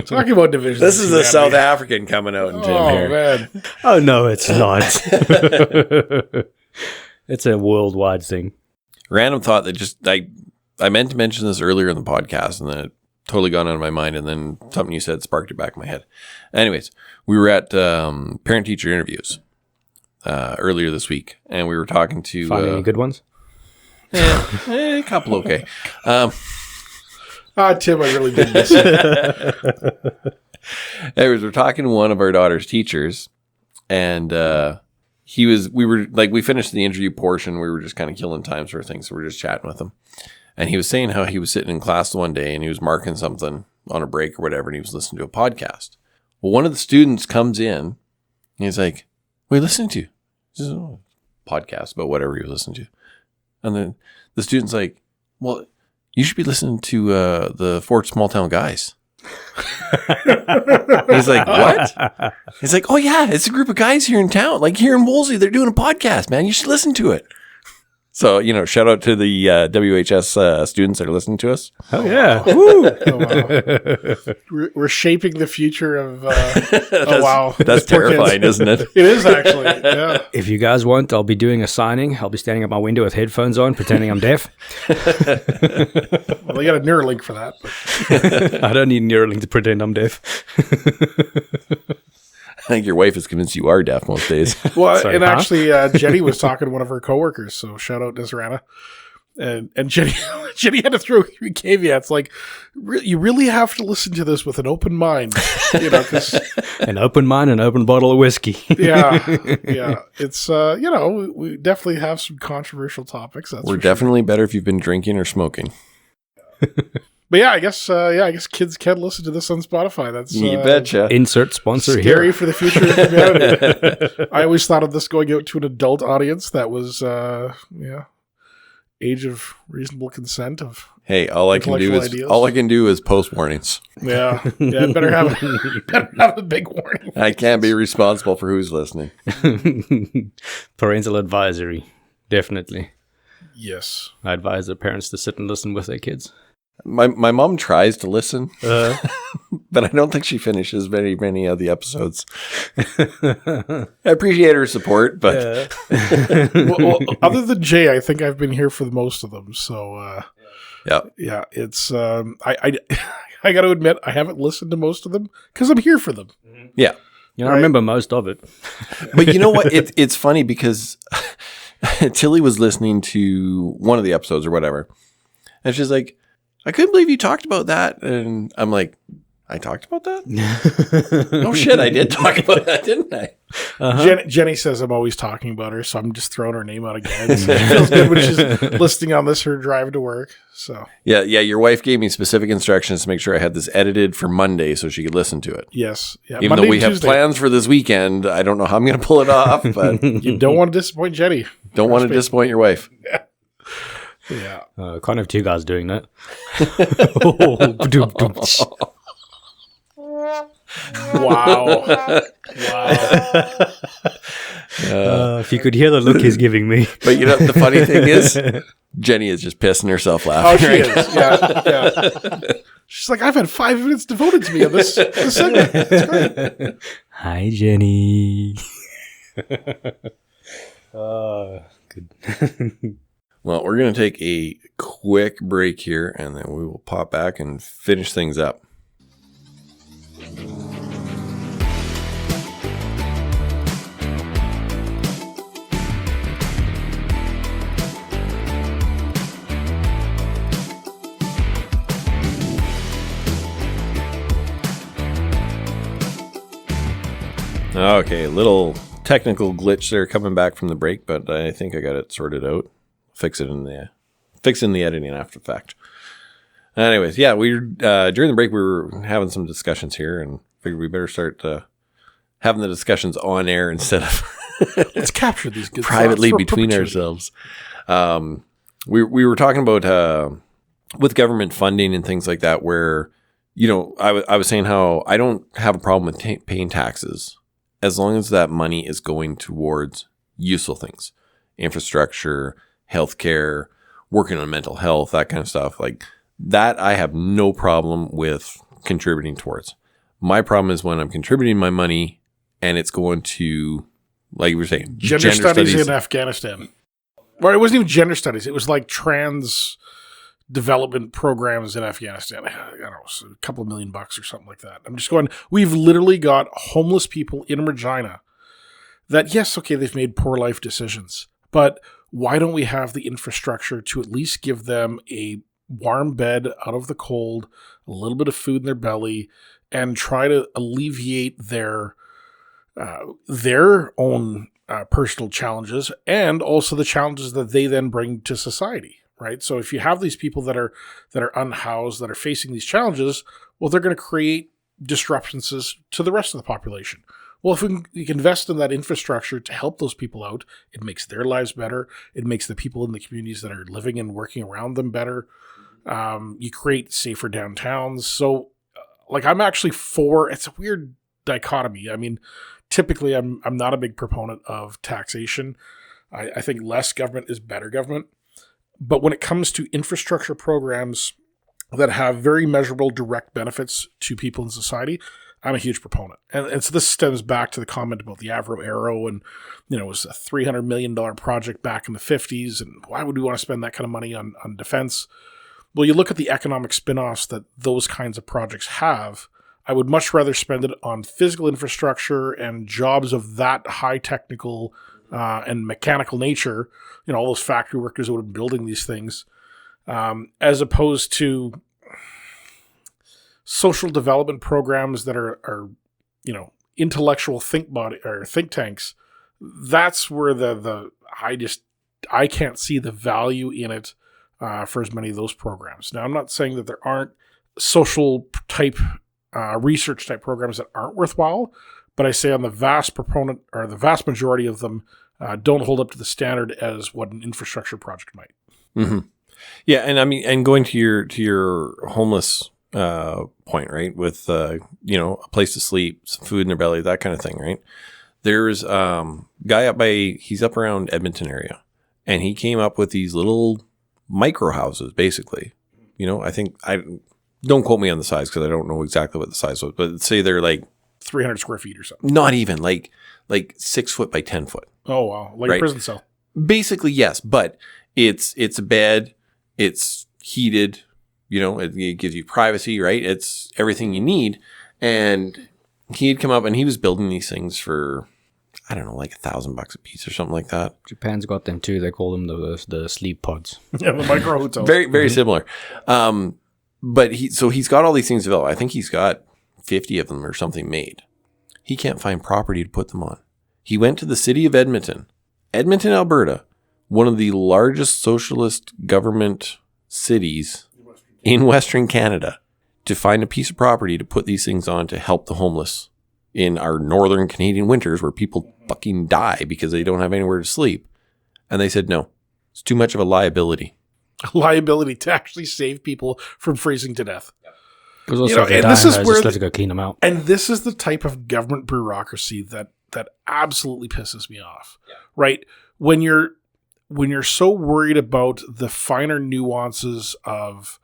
Talking about division. This is a South African coming out in Jim here. Man. Oh, no, it's not. It's a worldwide thing. Random thought that I meant to mention this earlier in the podcast and then it totally gone out of my mind and then something you said sparked it back in my head. Anyways, we were at parent-teacher interviews earlier this week and we were talking to... Find any good ones? A couple okay. Tim, I really did miss it. Anyways, we're talking to one of our daughter's teachers, and we finished the interview portion. We were just kind of killing time sort of thing, so we're just chatting with him. And he was saying how he was sitting in class one day, and he was marking something on a break or whatever, and he was listening to a podcast. Well, one of the students comes in, and he's like, what are you listening to? This is a podcast about whatever he was listening to. And then the student's like, well... you should be listening to the Fort Small Town Guys. He's like, what? He's like, oh yeah, it's a group of guys here in town. Like here in Wolseley, they're doing a podcast, man. You should listen to it. So, shout out to the WHS students that are listening to us. Oh, yeah. Woo. Oh, wow. We're shaping the future of... wow. That's terrifying, isn't it? It is, actually. Yeah. If you guys want, I'll be doing a signing. I'll be standing at my window with headphones on, pretending I'm deaf. Well, they got a Neuralink for that. But. I don't need Neuralink to pretend I'm deaf. I think your wife is convinced you are deaf most days. Well, sorry, actually, Jenny was talking to one of her coworkers, so shout out Desirana. And Jenny had to throw caveats like, you really have to listen to this with an open mind, 'cause, an open mind, an open bottle of whiskey. yeah. It's we definitely have some controversial topics. We're definitely better if you've been drinking or smoking. But I guess kids can listen to this on Spotify. That's you betcha. Insert sponsor scary here. for the future of humanity. I always thought of this going out to an adult audience that was, age of reasonable consent. Of hey, all I can do is post warnings. Yeah, better have a big warning. I can't be responsible for who's listening. Parental advisory, definitely. Yes, I advise the parents to sit and listen with their kids. My mom tries to listen, but I don't think she finishes very many of the episodes. I appreciate her support, but well, other than Jay, I think I've been here for the most of them. So yeah, it's I got to admit I haven't listened to most of them because I'm here for them. Yeah, I remember most of it. But you know what? It's funny because Tilly was listening to one of the episodes or whatever, and she's like, I couldn't believe you talked about that. And I'm like, I talked about that? Oh shit, I did talk about that, didn't I? Jenny says I'm always talking about her, so I'm just throwing her name out again. So it feels good when she's listening on this her drive to work. So yeah. Your wife gave me specific instructions to make sure I had this edited for Monday so she could listen to it. Yes, yeah. Even Monday though we have Tuesday. plans for this weekend, I don't know how I'm going to pull it off, but You don't want to disappoint Jenny. don't want to disappoint your wife. Yeah. Can't have two guys doing that. Wow. If you could hear the look he's giving me. But you know, the funny thing is, Jenny is just pissing herself Oh, laughing. she is. Yeah. She's like, I've had 5 minutes devoted to me on this segment. It's great. Hi, Jenny. Good. Well, we're going to take a quick break here, and then we will pop back and finish things up. Okay, a little technical glitch there coming back from the break, but I think I got it sorted out. Fix in the editing after the fact. Anyways, yeah, we during the break we were having some discussions here, and figured we better start having the discussions on air instead of Let's capture these good privately thoughts for between perpetuity. ourselves. We were talking about with government funding and things like that, where I was saying how I don't have a problem with paying taxes as long as that money is going towards useful things, infrastructure, healthcare, working on mental health, that kind of stuff. Like that, I have no problem with contributing towards. My problem is when I'm contributing my money and it's going to, like you were saying, Gender studies in Afghanistan. Well, it wasn't even gender studies. It was like trans development programs in Afghanistan. I don't know, a couple of $1 million or something like that. I'm just going, we've literally got homeless people in Regina that, yes, okay, they've made poor life decisions, but why don't we have the infrastructure to at least give them a warm bed out of the cold, a little bit of food in their belly, and try to alleviate their own personal challenges and also the challenges that they then bring to society, right? So if you have these people that are unhoused, that are facing these challenges, well, they're going to create disruptions to the rest of the population. Well, if we can invest in that infrastructure to help those people out, it makes their lives better. It makes the people in the communities that are living and working around them better. You create safer downtowns. So, I'm actually for, it's a weird dichotomy. I mean, typically I'm not a big proponent of taxation. I think less government is better government. But when it comes to infrastructure programs that have very measurable direct benefits to people in society, I'm a huge proponent. And so this stems back to the comment about the Avro Arrow and, it was a $300 million project back in the 50s. And why would we want to spend that kind of money on defense? Well, you look at the economic spin-offs that those kinds of projects have. I would much rather spend it on physical infrastructure and jobs of that high technical and mechanical nature, all those factory workers who would have been building these things, as opposed to social development programs that are intellectual think tanks. That's where I can't see the value in it for as many of those programs. Now, I'm not saying that there aren't social type research type programs that aren't worthwhile, but I say on the vast majority of them don't hold up to the standard as what an infrastructure project might. Mm-hmm. Yeah, and I mean, and going to your homeless point, right? With a place to sleep, some food in their belly, that kind of thing, right? There's guy he's up around Edmonton area, and he came up with these little micro houses, basically. I think don't quote me on the size because I don't know exactly what the size was, but say they're like 300 square feet or something. Not even like 6 foot by 10 foot. Oh wow, like right? a prison cell. Basically, yes, but it's a bed, it's heated, it gives you privacy, right? It's everything you need. And he had come up and he was building these things for, I don't know, like $1,000 a piece or something like that. Japan's got them too. They call them the sleep pods. Yeah, the micro hotels. Very, very similar. But he's got all these things developed. I think he's got 50 of them or something made. He can't find property to put them on. He went to the city of Edmonton, Alberta, one of the largest socialist government cities in Western Canada, to find a piece of property to put these things on to help the homeless in our northern Canadian winters where people fucking die because they don't have anywhere to sleep. And they said, no, it's too much of a liability. A liability to actually save people from freezing to death. Because also if they die, just let to go clean them out. And this is the type of government bureaucracy that absolutely pisses me off, right? When you're so worried about the finer nuances of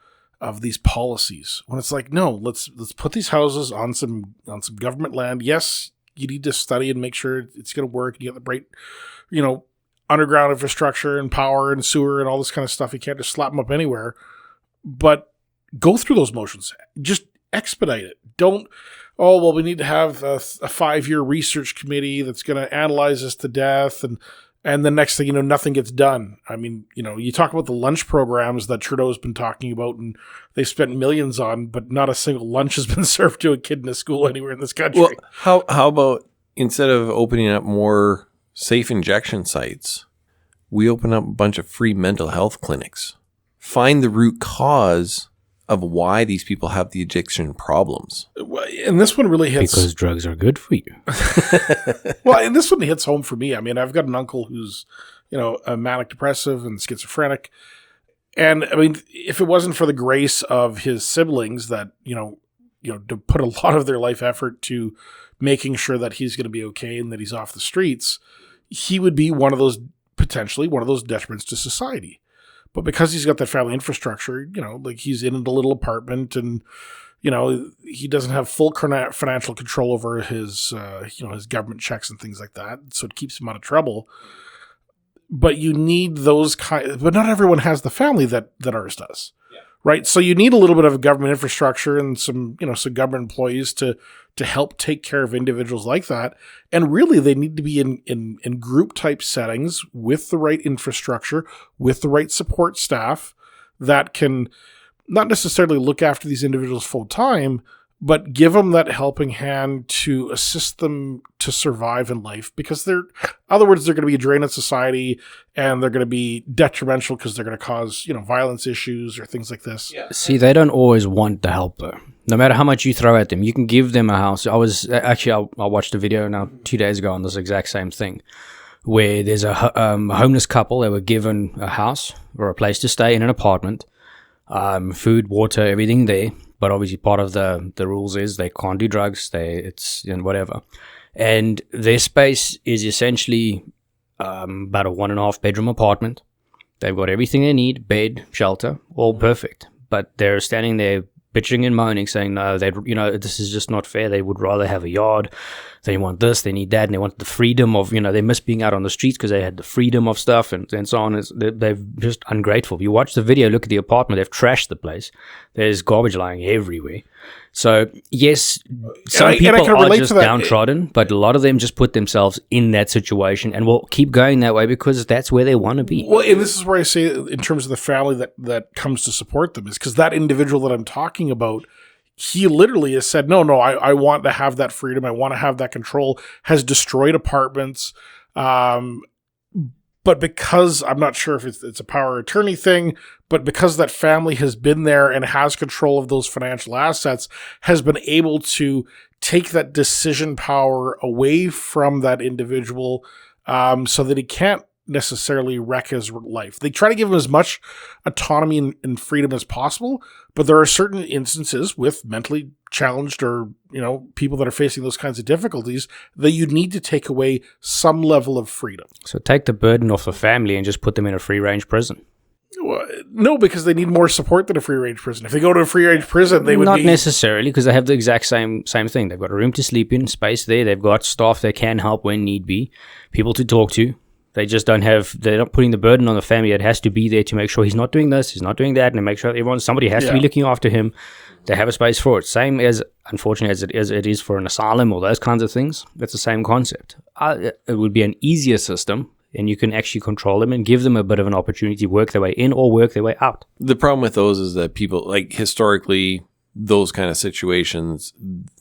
these policies, when it's like, no, let's put these houses on some government land. Yes, you need to study and make sure it's going to work. You get the right, underground infrastructure and power and sewer and all this kind of stuff. You can't just slap them up anywhere. But go through those motions. Just expedite it. Don't, we need to have a 5-year research committee that's going to analyze this to death. And the next thing you know, nothing gets done. I mean, you talk about the lunch programs that Trudeau's been talking about and they've spent millions on, but not a single lunch has been served to a kid in a school anywhere in this country. Well, how about instead of opening up more safe injection sites, we open up a bunch of free mental health clinics. Find the root cause of why these people have the addiction problems. And this one really hits... Because drugs are good for you. Well, and this one hits home for me. I mean, I've got an uncle who's, a manic depressive and schizophrenic. And, I mean, if it wasn't for the grace of his siblings that, to put a lot of their life effort to making sure that he's going to be okay and that he's off the streets, he would be potentially one of those detriments to society. But because he's got that family infrastructure, he's in a little apartment and, he doesn't have full financial control over his, his government checks and things like that. So it keeps him out of trouble. But you need but not everyone has the family that ours does. Yeah. Right. So you need a little bit of government infrastructure and some government employees to help take care of individuals like that. And really they need to be in group type settings with the right infrastructure, with the right support staff that can not necessarily look after these individuals full time, but give them that helping hand to assist them to survive in life, because they're going to be a drain on society and they're going to be detrimental because they're going to cause, violence issues or things like this. Yeah. See, they don't always want the help though. No matter how much you throw at them, you can give them a house. I watched a video now 2 days ago on this exact same thing, where there's a homeless couple. They were given a house or a place to stay in an apartment, food, water, everything there. But obviously part of the rules is they can't do drugs, whatever. And their space is essentially about a 1.5 bedroom apartment. They've got everything they need, bed, shelter, all perfect. But they're standing there bitching and moaning, saying, no, this is just not fair. They would rather have a yard. They want this, they need that, and they want the freedom of, they miss being out on the streets because they had the freedom of stuff and so on. They're just ungrateful. If you watch the video, look at the apartment, they've trashed the place. There's garbage lying everywhere. So, yes, some people are just downtrodden, but a lot of them just put themselves in that situation and will keep going that way because that's where they want to be. Well, and this is where I say in terms of the family that comes to support them is because that individual that I'm talking about, he literally has said, no, I want to have that freedom. I want to have that control, has destroyed apartments. But because I'm not sure if it's a power of attorney thing, but because that family has been there and has control of those financial assets, has been able to take that decision power away from that individual so that he can't necessarily wreck his life. They try to give him as much autonomy and freedom as possible, but there are certain instances with mentally challenged or, people that are facing those kinds of difficulties that you need to take away some level of freedom. So take the burden off the family and just put them in a free-range prison. Well, no, because they need more support than a free-range prison. If they go to a free-range prison, they would not necessarily, because they have the exact same thing. They've got a room to sleep in, space there. They've got staff that can help when need be, people to talk to. They just they're not putting the burden on the family. It has to be there to make sure he's not doing this, he's not doing that, and make sure somebody has to be looking after him. They have a space for it. Same as, unfortunately, as it is for an asylum or those kinds of things. That's the same concept. It would be an easier system, and you can actually control them and give them a bit of an opportunity to work their way in or work their way out. The problem with those is that people, historically, those kind of situations,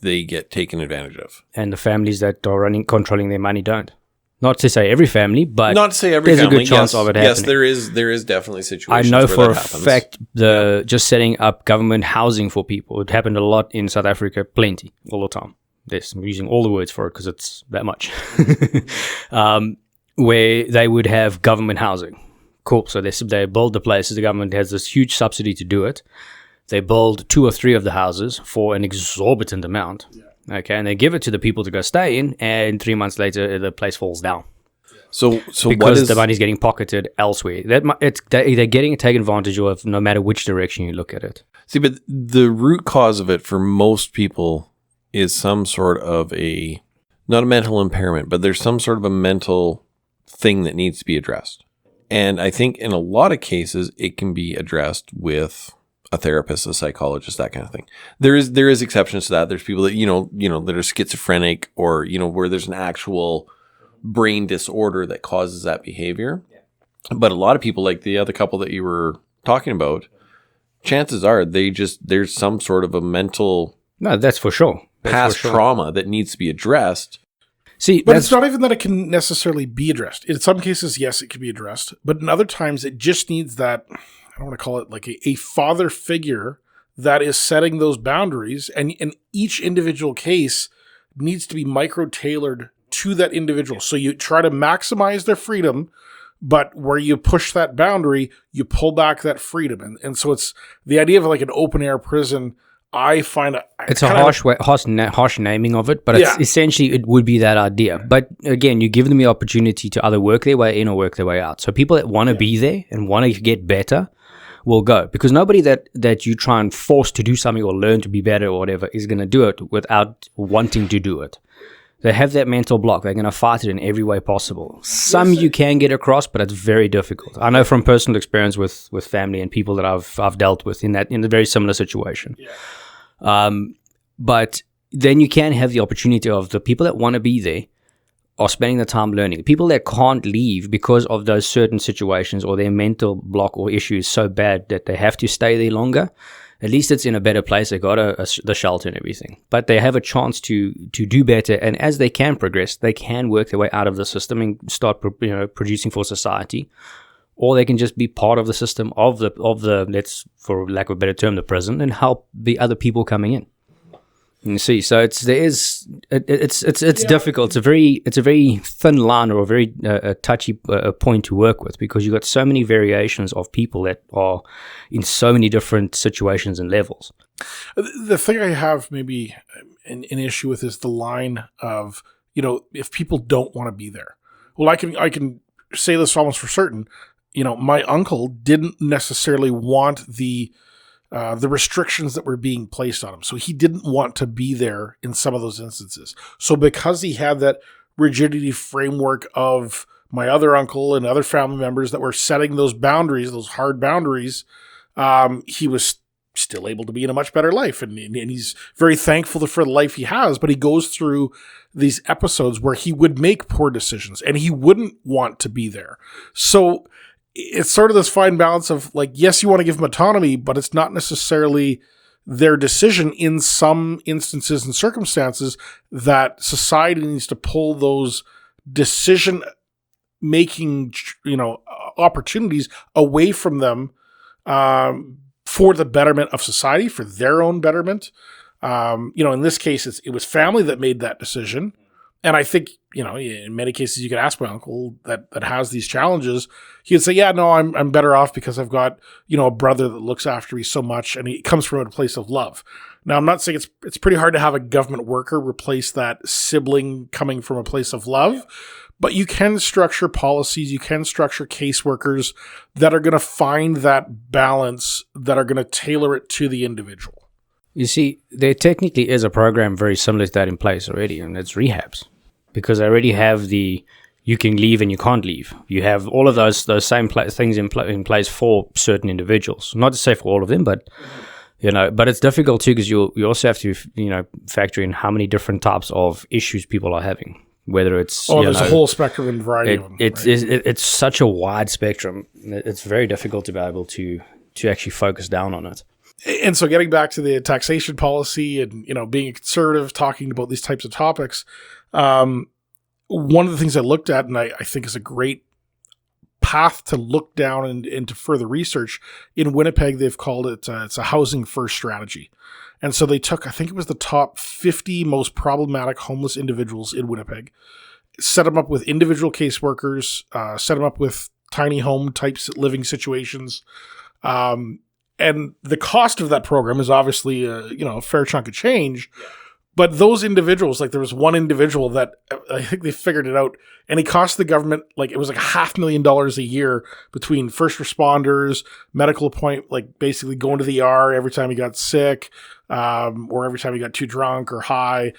they get taken advantage of. And the families that are controlling their money don't. Not to say every family, but not to say every there's family. a good chance of it happening. Yes, there is definitely situations. I know where for a that happens. fact just setting up government housing for people. It happened a lot in South Africa, plenty, all the time. I'm using all the words for it because it's that much. Where they would have government housing. Cool. So they build the places. The government has this huge subsidy to do it. They build 2 or 3 of the houses for an exorbitant amount. Yeah. Okay, and they give it to the people to go stay in, and 3 months later, the place falls down. So because the money's getting pocketed elsewhere. They're getting taken advantage of no matter which direction you look at it. See, but the root cause of it for most people is some sort of not a mental impairment, but there's some sort of a mental thing that needs to be addressed. And I think in a lot of cases, it can be addressed with a therapist, a psychologist, that kind of thing. There is exceptions to that. There's people that, that are schizophrenic or, where there's an actual brain disorder that causes that behavior. Yeah. But a lot of people, like the other couple that you were talking about, chances are there's some sort of a mental that's for sure. Past trauma that needs to be addressed. See, but it's not even that it can necessarily be addressed. In some cases, yes, it can be addressed. But in other times, it just needs that, I don't want to call it like a father figure that is setting those boundaries. And each individual case needs to be micro-tailored to that individual. So you try to maximize their freedom, but where you push that boundary, you pull back that freedom. And so it's the idea of like an open-air prison. I find it's a harsh naming of it, but it's essentially it would be that idea. But again, you give them the opportunity to either work their way in or work their way out. So people that want to be there and want to get better will go, because nobody that you try and force to do something or learn to be better or whatever is going to do it without wanting to do it. They have that mental block. They're going to fight it in every way possible. Some you can get across, but it's very difficult. I know from personal experience with family and people that I've dealt with in a very similar situation. Yeah. But then you can have the opportunity of the people that want to be there are spending the time learning. The people that can't leave because of those certain situations or their mental block or issue is so bad that they have to stay there longer, at least it's in a better place. They got the shelter and everything. But they have a chance to do better. And as they can progress, they can work their way out of the system and start producing for society. Or they can just be part of the system of the let's, for lack of a better term, the prison, and help the other people coming in. You see, so it's difficult. It's a very thin line, or a very touchy point to work with, because you've got so many variations of people that are in so many different situations and levels. The thing I have maybe an issue with is the line of, if people don't want to be there. Well, I can say this almost for certain. My uncle didn't necessarily want the restrictions that were being placed on him. So he didn't want to be there in some of those instances. So because he had that rigidity framework of my other uncle and other family members that were setting those boundaries, those hard boundaries, he was still able to be in a much better life. And he's very thankful for the life he has, but he goes through these episodes where he would make poor decisions and he wouldn't want to be there. So it's sort of this fine balance of like, yes, you want to give them autonomy, but it's not necessarily their decision in some instances and circumstances that society needs to pull those decision making, opportunities away from them, for the betterment of society, for their own betterment. In this case, it was family that made that decision. And I think, in many cases, you could ask my uncle that has these challenges. He'd say, yeah, no, I'm better off because I've got, a brother that looks after me so much, and he comes from a place of love. Now, I'm not saying it's pretty hard to have a government worker replace that sibling coming from a place of love, but you can structure policies, you can structure caseworkers that are going to find that balance, that are going to tailor it to the individual. You see, there technically is a program very similar to that in place already, and it's rehabs. Because they already have you can leave and you can't leave. You have all of those same things in place for certain individuals. Not to say for all of them, but but it's difficult too, because you also have to factor in how many different types of issues people are having. Whether it's there's a whole spectrum and variety of them. It's such a wide spectrum. It's very difficult to be able to actually focus down on it. And so, getting back to the taxation policy and being a conservative, talking about these types of topics. one of the things I looked at, and I think is a great path to look down and into further research, in Winnipeg, they've called it, it's a housing first strategy. And so they took, I think it was the top 50 most problematic homeless individuals in Winnipeg, set them up with individual caseworkers, set them up with tiny home types living situations. And the cost of that program is obviously a fair chunk of change. But those individuals, like there was one individual that I think they figured it out, and he cost the government, it was like $500,000 a year between first responders, medical appointment, like basically going to the ER every time he got sick, or every time he got too drunk or high.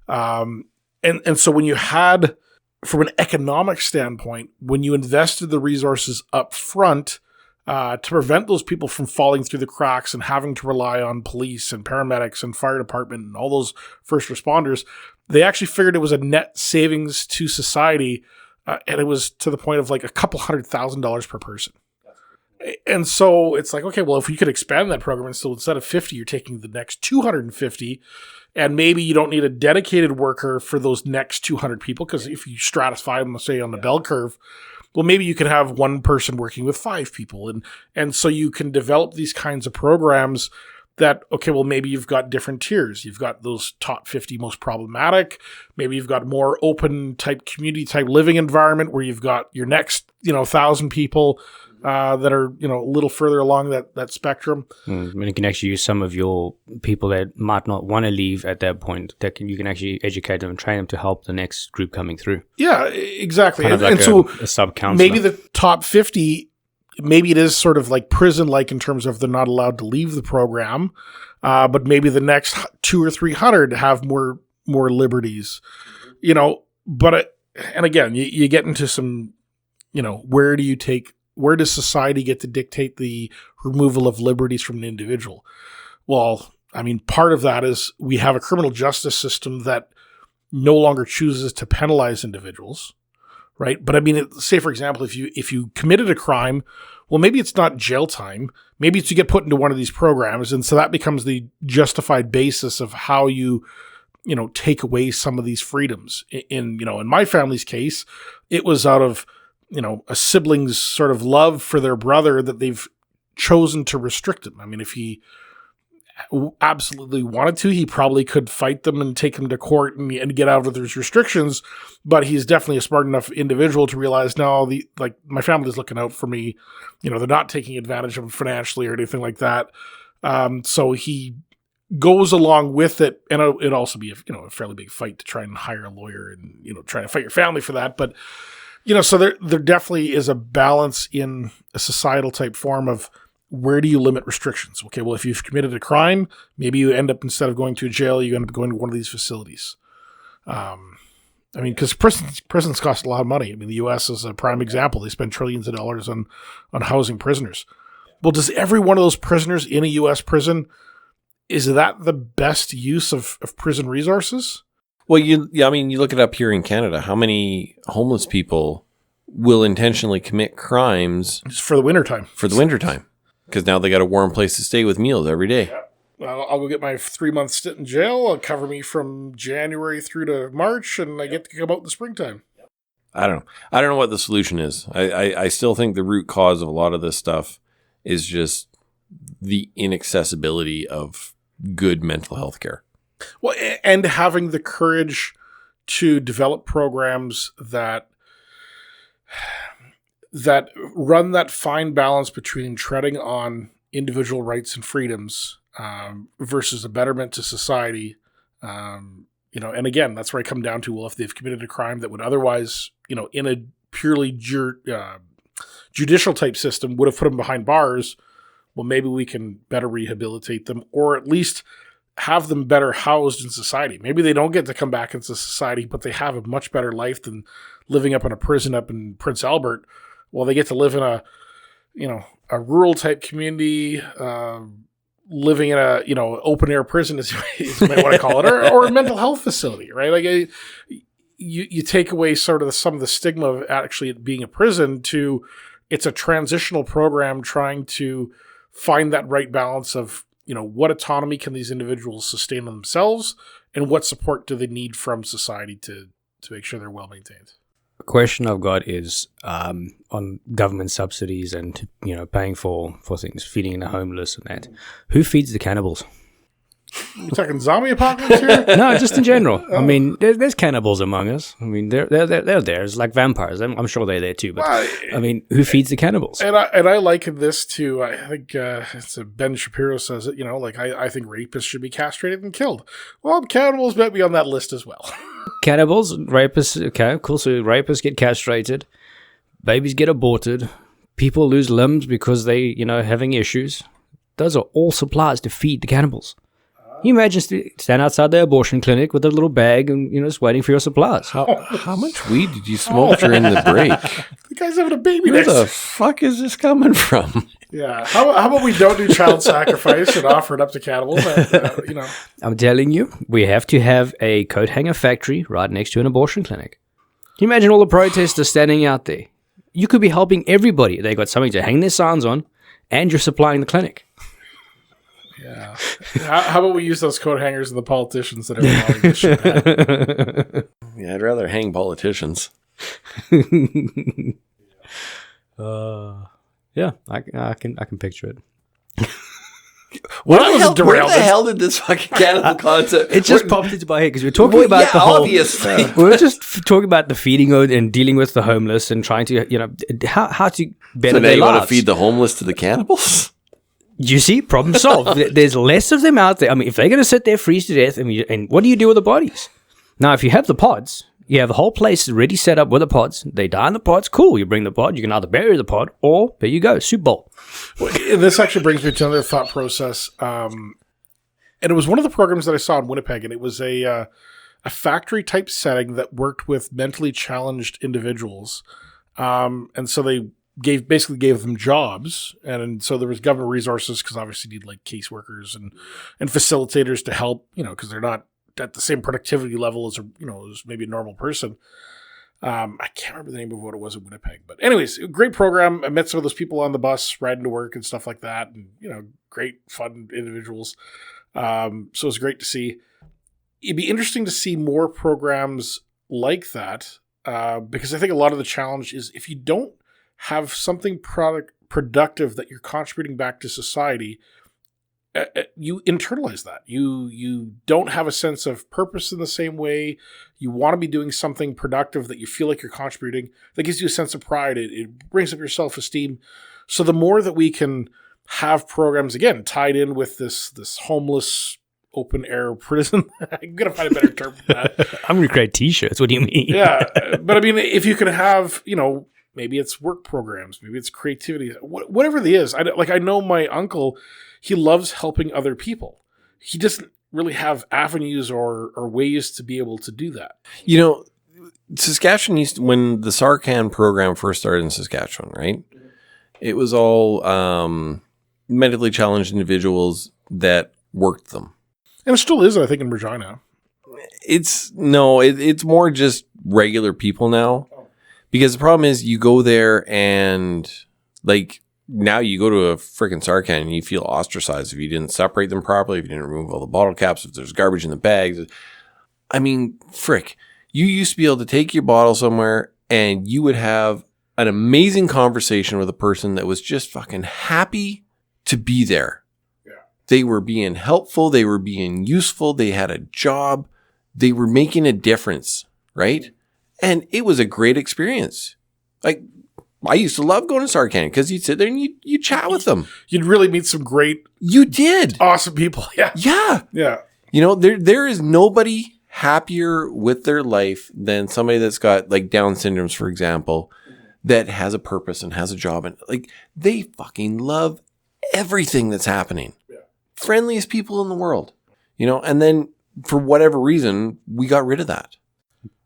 And so when you had, from an economic standpoint, when you invested the resources up front, to prevent those people from falling through the cracks and having to rely on police and paramedics and fire department and all those first responders, they actually figured it was a net savings to society, and it was to the point of like a couple $100,000 per person. And so it's like, okay, well, if you could expand that program, and so instead of 50, you're taking the next 250, and maybe you don't need a dedicated worker for those next 200 people, because if you stratify them, say, on the bell curve, well, maybe you can have one person working with 5 people. And so you can develop these kinds of programs that, okay, well, maybe you've got different tiers. You've got those top 50 most problematic. Maybe you've got a more open type community type living environment where you've got your next, 1,000 people that are, a little further along that spectrum. You can actually use some of your people that might not want to leave at that point. You can actually educate them and train them to help the next group coming through. Yeah, exactly. Kind of like a sub-counselor. Maybe the top 50, maybe it is sort of like prison-like in terms of they're not allowed to leave the program, but maybe the next 200 or 300 have more liberties, But and again, you get into some, where does society get to dictate the removal of liberties from an individual? Well, I mean, part of that is we have a criminal justice system that no longer chooses to penalize individuals, right? But I mean, say, for example, if you committed a crime, well, maybe it's not jail time. Maybe it's you get put into one of these programs. And so that becomes the justified basis of how you take away some of these freedoms. In my family's case, it was out of, a sibling's sort of love for their brother that they've chosen to restrict him. I mean, if he absolutely wanted to, he probably could fight them and take him to court and get out of those restrictions. But he's definitely a smart enough individual to realize, no, my family's looking out for me. They're not taking advantage of him financially or anything like that. So he goes along with it, and it'd also be a fairly big fight to try and hire a lawyer and try to fight your family for that. But so there definitely is a balance in a societal type form of where do you limit restrictions? Okay, well, if you've committed a crime, maybe you end up, instead of going to a jail, you end up going to one of these facilities. I mean, because prisons cost a lot of money. I mean, the U.S. is a prime example. They spend trillions of dollars on housing prisoners. Well, does every one of those prisoners in a U.S. prison, is that the best use of prison resources? Well, you look it up here in Canada. How many homeless people will intentionally commit crimes just for the wintertime? For the wintertime. Because now they got a warm place to stay with meals every day. Yeah. Well, I'll go get my 3-month stint in jail. It'll cover me from January through to March, and I get to come out in the springtime. I don't know what the solution is. I still think the root cause of a lot of this stuff is just the inaccessibility of good mental health care. Well, and having the courage to develop programs that run that fine balance between treading on individual rights and freedoms versus a betterment to society. And again, that's where I come down to, well, if they've committed a crime that would otherwise, in a purely judicial type system would have put them behind bars, well, maybe we can better rehabilitate them, or at least have them better housed in society. Maybe they don't get to come back into society, but they have a much better life than living up in a prison up in Prince Albert. Well, they get to live in a rural type community, living in a, open air prison, as you might want to call it, or a mental health facility, right? Like you take away sort of some of the stigma of actually it being a prison to, it's a transitional program trying to find that right balance of, what autonomy can these individuals sustain themselves, and what support do they need from society to to make sure they're well maintained. A question I've got is on government subsidies and paying for things, feeding the homeless and that. Who feeds the cannibals? You talking zombie apocalypse here? No, just in general. I mean, there's cannibals among us. I mean, they're there. It's like vampires. I'm sure they're there too. But I mean, who feeds the cannibals? And I liken this to, I think it's Ben Shapiro says it. I think rapists should be castrated and killed. Well, cannibals might be on that list as well. Cannibals, rapists. Okay, cool. So rapists get castrated, babies get aborted, people lose limbs because they having issues. Those are all supplies to feed the cannibals. Can you imagine stand outside the abortion clinic with a little bag and just waiting for your supplies? How much weed did you smoke during the break? The guy's having a baby. Where the fuck is this coming from? Yeah. How about we don't do child sacrifice and offer it up to cannibals? I'm telling you, we have to have a coat hanger factory right next to an abortion clinic. Can you imagine all the protesters standing out there? You could be helping everybody. They got something to hang their signs on, and you're supplying the clinic. Yeah. How about we use those coat hangers and the politicians that are allowing this shit to happen? Yeah, I'd rather hang politicians. Yeah, I can picture it. Where the hell did this fucking cannibal concept? It just popped into my head because we were talking about the whole. Obviously, we were just talking about the feeding and dealing with the homeless and trying to how to better their lives. So now you want to feed the homeless to the cannibals? You see, problem solved. There's less of them out there. I mean, if they're going to sit there, freeze to death, and what do you do with the bodies? Now, if you have the pods, you have the whole place ready set up with the pods. They die in the pods. Cool. You bring the pod. You can either bury the pod or there you go, soup bowl. Well, this actually brings me to another thought process. And it was one of the programs that I saw in Winnipeg, and it was a factory type setting that worked with mentally challenged individuals. And so they basically gave them jobs, and so there was government resources because obviously you need like caseworkers and facilitators to help, because they're not at the same productivity level as as maybe a normal person. I can't remember the name of what it was in Winnipeg, but anyways, great program. I met some of those people on the bus riding to work and stuff like that, and great fun individuals. So it's great to see. It'd be interesting to see more programs like that, because I think a lot of the challenge is if you don't have something productive that you're contributing back to society, you internalize that. You don't have a sense of purpose in the same way. You want to be doing something productive that you feel like you're contributing. That gives you a sense of pride. It brings up your self-esteem. So the more that we can have programs, again, tied in with this homeless open air prison. I'm going to find a better term for that. I'm going to create t-shirts. What do you mean? Yeah. But I mean, if you can have, maybe it's work programs, maybe it's creativity, whatever it is. I know my uncle, he loves helping other people. He doesn't really have avenues or ways to be able to do that. Saskatchewan when the Sarcan program first started in Saskatchewan, right? It was all mentally challenged individuals that worked them. And it still is, I think, in Regina. It's more just regular people now. Because the problem is you go there and now you go to a freaking Sarcan and you feel ostracized if you didn't separate them properly, if you didn't remove all the bottle caps, if there's garbage in the bags. I mean, frick, you used to be able to take your bottle somewhere and you would have an amazing conversation with a person that was just fucking happy to be there. Yeah. They were being helpful. They were being useful. They had a job. They were making a difference, right? And it was a great experience. I used to love going to Sarcan because you'd sit there and you chat with them. You'd really meet some great... You did. Awesome people. Yeah. Yeah. Yeah. There is nobody happier with their life than somebody that's got Down syndromes, for example, that has a purpose and has a job. And they fucking love everything that's happening. Yeah. Friendliest people in the world. And then for whatever reason, we got rid of that.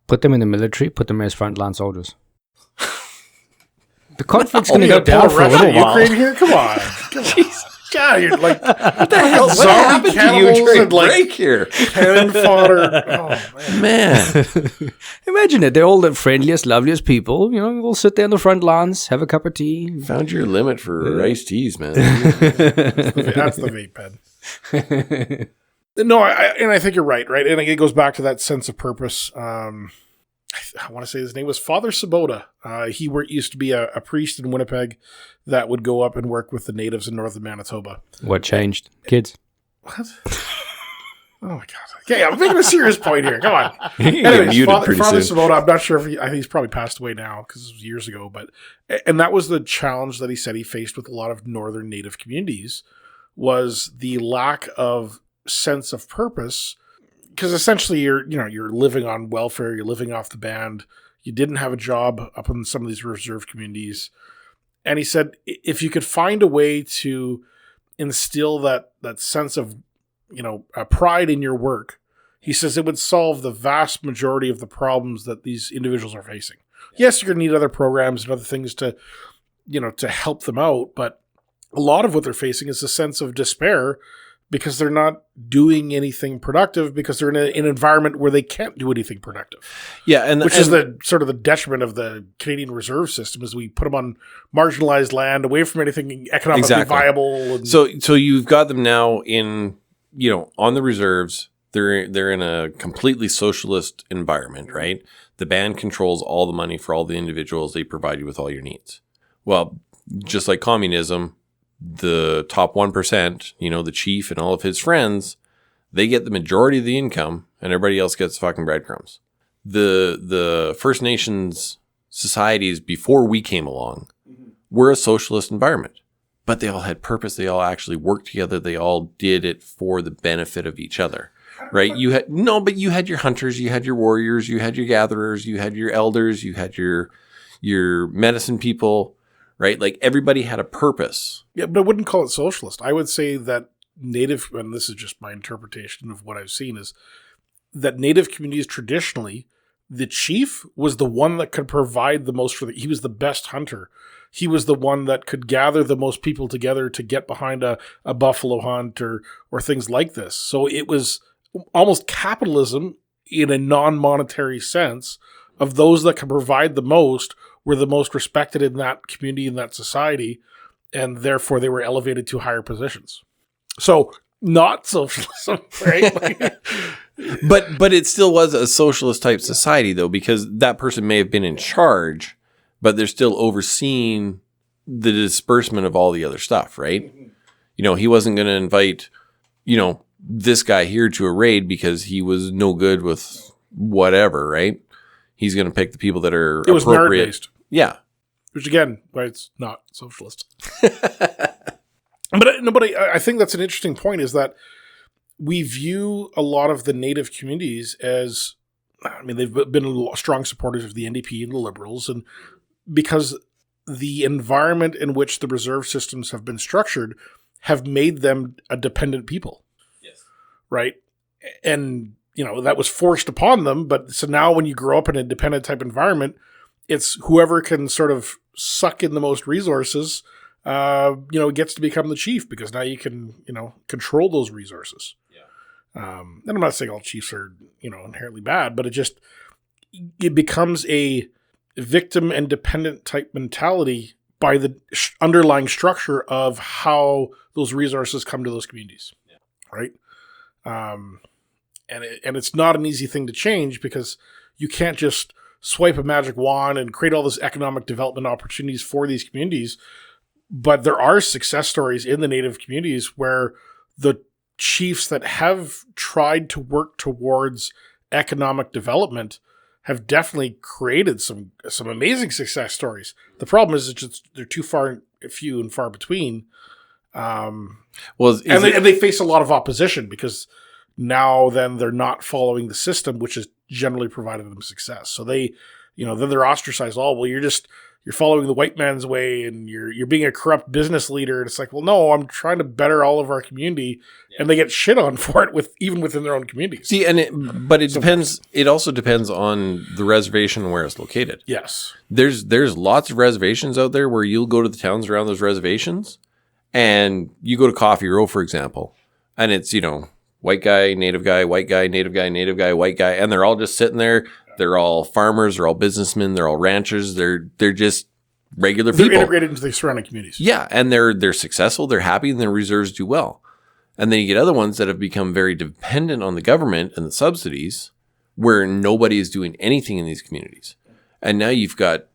Put them in the military, put them as frontline soldiers. The conflict's going to go down for a little while. Ukraine here? Come on. Jeez. God, you're what the hell? What happened to you during break here? Cannon fodder. Oh, man. Imagine it. They're all the friendliest, loveliest people. We'll sit there on the front lawns, have a cup of tea. Found your limit for iced teas, man. That's the vape pen. No, I think you're right? And it goes back to that sense of purpose. I want to say his name was Father Sabota. He used to be a priest in Winnipeg that would go up and work with the natives in northern Manitoba. What changed, kids? What? Oh my god! Okay, I'm making a serious point here. Come on. Anyways, Father Sabota, I'm not sure if I think he's probably passed away now because it was years ago. And that was the challenge that he said he faced with a lot of northern native communities, was the lack of sense of purpose. Because essentially, you're living on welfare, you're living off the band. You didn't have a job up in some of these reserve communities, and he said if you could find a way to instill that sense of a pride in your work, he says it would solve the vast majority of the problems that these individuals are facing. Yes, you're going to need other programs and other things to help them out, but a lot of what they're facing is a sense of despair because they're not doing anything productive because they're in an environment where they can't do anything productive. Yeah, which is the sort of the detriment of the Canadian reserve system, is we put them on marginalized land away from anything economically viable. And so you've got them now in, on the reserves. They're in a completely socialist environment, right? The band controls all the money for all the individuals. They provide you with all your needs. Well, just like communism, the top 1%, the chief and all of his friends, they get the majority of the income and everybody else gets fucking breadcrumbs. The First Nations societies before we came along were a socialist environment, but they all had purpose. They all actually worked together. They all did it for the benefit of each other, right? You had your hunters, you had your warriors, you had your gatherers, you had your elders, you had your medicine people, right? Like everybody had a purpose. Yeah, but I wouldn't call it socialist. I would say that native, and this is just my interpretation of what I've seen, is that native communities traditionally, the chief was the one that could provide the most he was the best hunter. He was the one that could gather the most people together to get behind a buffalo hunt or things like this. So it was almost capitalism in a non-monetary sense of those that could provide the most were the most respected in that community, in that society, and therefore they were elevated to higher positions. So not socialism, right? But it still was a socialist type society though, because that person may have been in charge, but they're still overseeing the disbursement of all the other stuff, right? He wasn't going to invite, this guy here to a raid because he was no good with whatever, right? He's going to pick the people that are appropriate. It was merit-based. Yeah. Which again, why it's not socialist. But I think that's an interesting point, is that we view a lot of the native communities as, they've been strong supporters of the NDP and the Liberals, and because the environment in which the reserve systems have been structured have made them a dependent people. Yes. Right? And, that was forced upon them, but so now when you grow up in a dependent type environment, it's whoever can sort of suck in the most resources, gets to become the chief, because now you can, control those resources. Yeah. And I'm not saying all chiefs are, inherently bad, but it becomes a victim and dependent type mentality by the underlying structure of how those resources come to those communities. Yeah. Right. And it's not an easy thing to change, because you can't just swipe a magic wand and create all those economic development opportunities for these communities. But there are success stories in the native communities where the chiefs that have tried to work towards economic development have definitely created some amazing success stories. The problem is they're too few and far between. And they face a lot of opposition, because now then they're not following the system, which has generally provided them success. So they, then they're ostracized. Oh, well, you're following the white man's way, and you're being a corrupt business leader. And it's like, well, no, I'm trying to better all of our community, and they get shit on for it even within their own communities. See, but it depends. It also depends on the reservation and where it's located. Yes, there's lots of reservations out there where you'll go to the towns around those reservations, and you go to Coffee Row, for example, and it's white guy, native guy, white guy, native guy, native guy, white guy, and they're all just sitting there. They're all farmers, they're all businessmen, they're all ranchers, they're just regular people. They're integrated into the surrounding communities. Yeah, and they're successful, they're happy, and their reserves do well. And then you get other ones that have become very dependent on the government and the subsidies, where nobody is doing anything in these communities. And now you've got,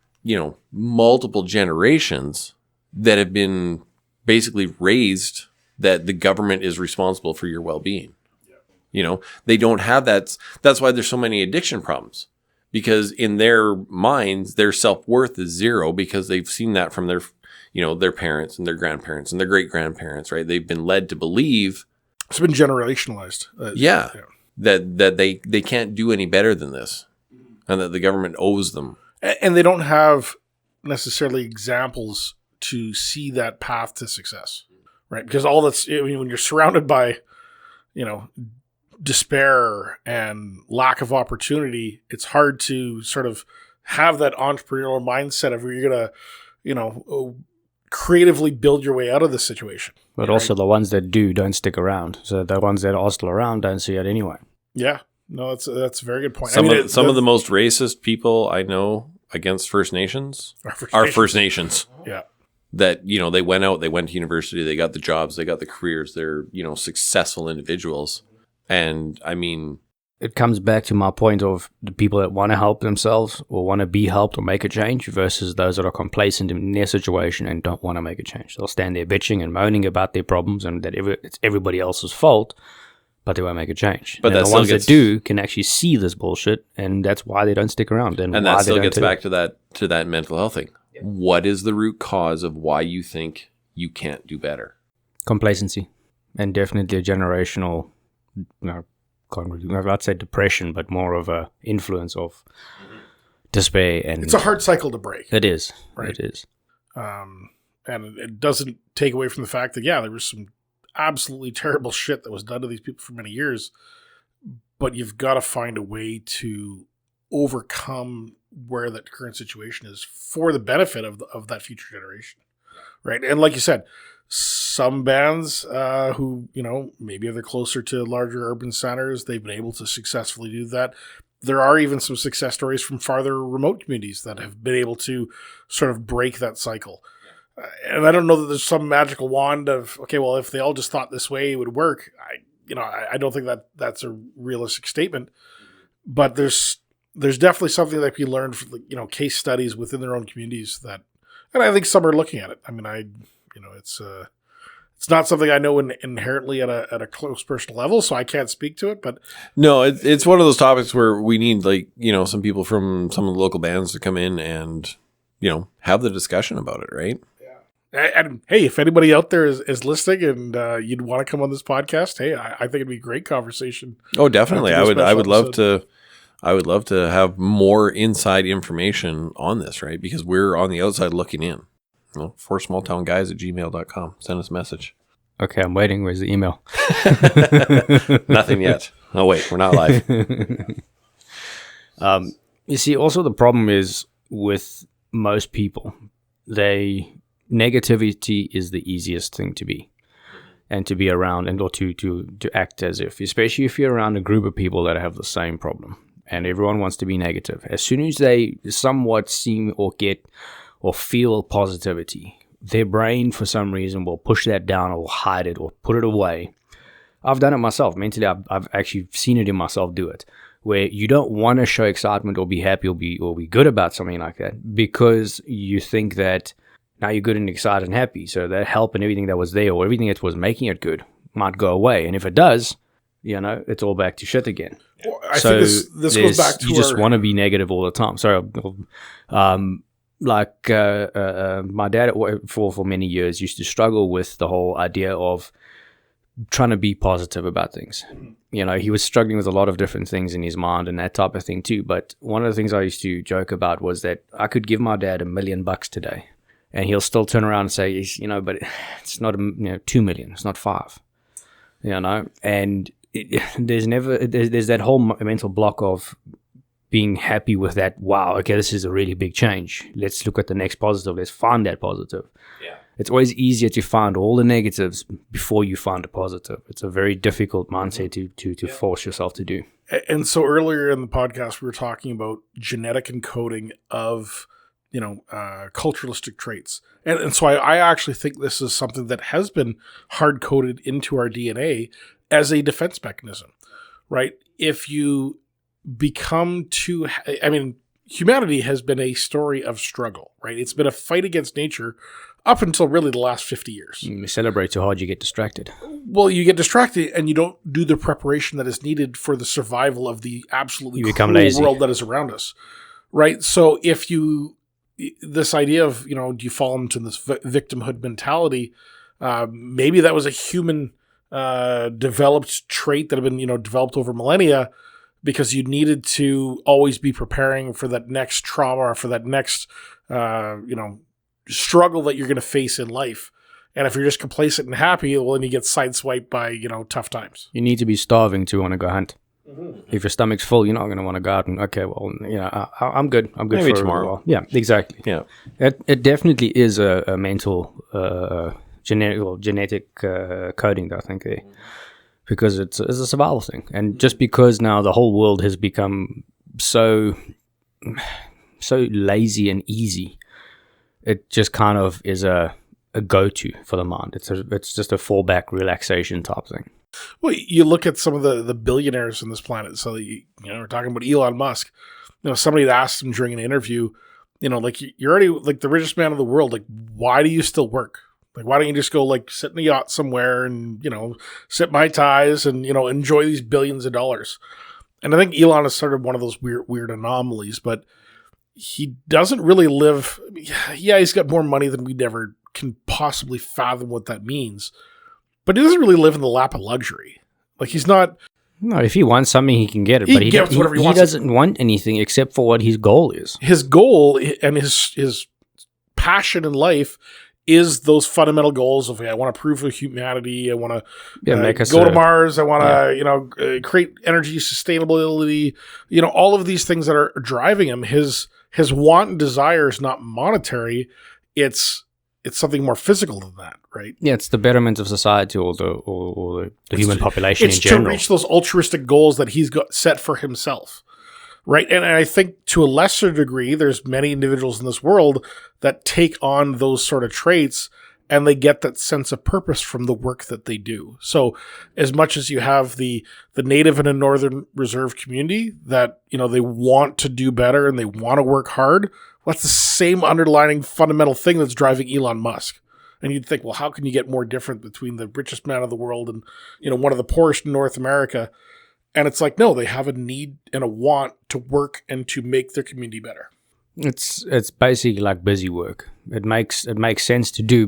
multiple generations that have been basically raised that the government is responsible for your well-being. They don't have that. That's why there's so many addiction problems, because in their minds, their self-worth is zero because they've seen that from their parents and their grandparents and their great-grandparents, right? They've been led to believe. It's been generationalized. That they can't do any better than this and that the government owes them. And they don't have necessarily examples to see that path to success, right? Because when you're surrounded by, despair and lack of opportunity, it's hard to sort of have that entrepreneurial mindset of where you're going to, creatively build your way out of the situation. But also the ones that don't stick around. So the ones that are still around don't see it anyway. Yeah. No, that's a very good point. Some of the most racist people I know against First Nations are First Nations. Yeah. That, they went out, they went to university, they got the jobs, they got the careers, they're, successful individuals. And I mean, it comes back to my point of the people that want to help themselves or want to be helped or make a change versus those that are complacent in their situation and don't want to make a change. They'll stand there bitching and moaning about their problems and that it's everybody else's fault, but they won't make a change. But the ones that do can actually see this bullshit, and that's why they don't stick around. And that still gets back to that mental health thing. Yeah. What is the root cause of why you think you can't do better? Complacency, and definitely a generational, I'd say depression, but more of a influence of despair. And it's a hard cycle to break. It is. Right? It is. And it doesn't take away from the fact that, there was some absolutely terrible shit that was done to these people for many years, but you've got to find a way to overcome where that current situation is for the benefit of that future generation. Right. And like you said, some bands who, maybe they're closer to larger urban centers, they've been able to successfully do that. There are even some success stories from farther remote communities that have been able to sort of break that cycle. And I don't know that there's some magical wand of, okay, well, if they all just thought this way, it would work. I don't think that's a realistic statement. But there's definitely something that can be learned from, case studies within their own communities that, and I think some are looking at it. I mean, it's not something I know inherently at a close personal level, so I can't speak to it. But no, it's one of those topics where we need some people from some of the local bands to come in and have the discussion about it, right? Yeah. And hey, if anybody out there is listening and you'd want to come on this podcast, hey, I think it'd be a great conversation. Oh, definitely. I would love to. I would love to have more inside information on this, right? Because we're on the outside looking in. 4smalltownguys@gmail.com. Send us a message. Okay, I'm waiting. Where's the email? Nothing yet. Oh, wait, we're not live. You see, also the problem is with most people, negativity is the easiest thing to be and to be around and or to act as if, especially if you're around a group of people that have the same problem and everyone wants to be negative. As soon as they somewhat seem or get or feel positivity, their brain for some reason will push that down or hide it or put it away. I've done it myself. Mentally, I've actually seen it in myself do it, where you don't want to show excitement or be happy or be good about something like that because you think that now you're good and excited and happy. So that help and everything that was there or everything that was making it good might go away. And if it does, it's all back to shit again. Well, I think this goes back to you just want to be negative all the time. Sorry, my dad for many years used to struggle with the whole idea of trying to be positive about things. He was struggling with a lot of different things in his mind and that type of thing too. But one of the things I used to joke about was that I could give my dad $1 million today and he'll still turn around and say, but it's not 2 million, it's not 5, and there's that whole mental block of being happy with that. Wow, okay, this is a really big change. Let's look at the next positive. Let's find that positive. Yeah. It's always easier to find all the negatives before you find a positive. It's a very difficult mindset to force yourself to do. And so earlier in the podcast, we were talking about genetic encoding of, culturalistic traits. And so I actually think this is something that has been hard-coded into our DNA as a defense mechanism, right? If you become too, I mean, humanity has been a story of struggle, right? It's been a fight against nature up until really the last 50 years. You celebrate too hard, you get distracted. Well, you get distracted and you don't do the preparation that is needed for the survival of the absolutely become cruel lazy. world that is around us, right? So if this idea of, do you fall into this victimhood mentality, maybe that was a human developed trait that had been, developed over millennia, because you needed to always be preparing for that next trauma or for that next, struggle that you're going to face in life. And if you're just complacent and happy, well, then you get sideswiped by, tough times. You need to be starving to want to go hunt. Mm-hmm. If your stomach's full, you're not going to want to go out and, okay, well, I'm good. I'm good. Maybe for tomorrow. A while. Yeah, exactly. Yeah. It definitely is a mental genetic coding, I think, there. Because it's a survival thing. And just because now the whole world has become so lazy and easy, it just kind of is a go-to for the mind. It's just a fallback relaxation type thing. Well, you look at some of the billionaires on this planet. So, we're talking about Elon Musk. Somebody had asked him during an interview, like, you're already like the richest man in the world. Like, why do you still work? Like, why don't you just go like sit in a yacht somewhere and, sip Mai Tais and, enjoy these billions of dollars? And I think Elon is sort of one of those weird anomalies, but he doesn't really live. Yeah, he's got more money than we'd ever can possibly fathom what that means, but he doesn't really live in the lap of luxury. Like, he's not. No, if he wants something, he can get it. He But he wants. Doesn't want anything except for what his goal is. His goal and his passion in life is those fundamental goals of, I want to prove for humanity. I want to go to Mars. I want to, create energy sustainability. All of these things that are driving him. His want and desire is not monetary. It's something more physical than that, right? Yeah, it's the betterment of society or the human population in general. It's to reach those altruistic goals that he's got set for himself, right? And I think to a lesser degree, there's many individuals in this world that take on those sort of traits and they get that sense of purpose from the work that they do. So as much as you have the native and a Northern Reserve community that, they want to do better and they want to work hard, well, that's the same underlying fundamental thing that's driving Elon Musk. And you'd think, well, how can you get more different between the richest man of the world and, one of the poorest in North America? And it's like, no, they have a need and a want to work and to make their community better. It's basically like busy work. It makes sense to do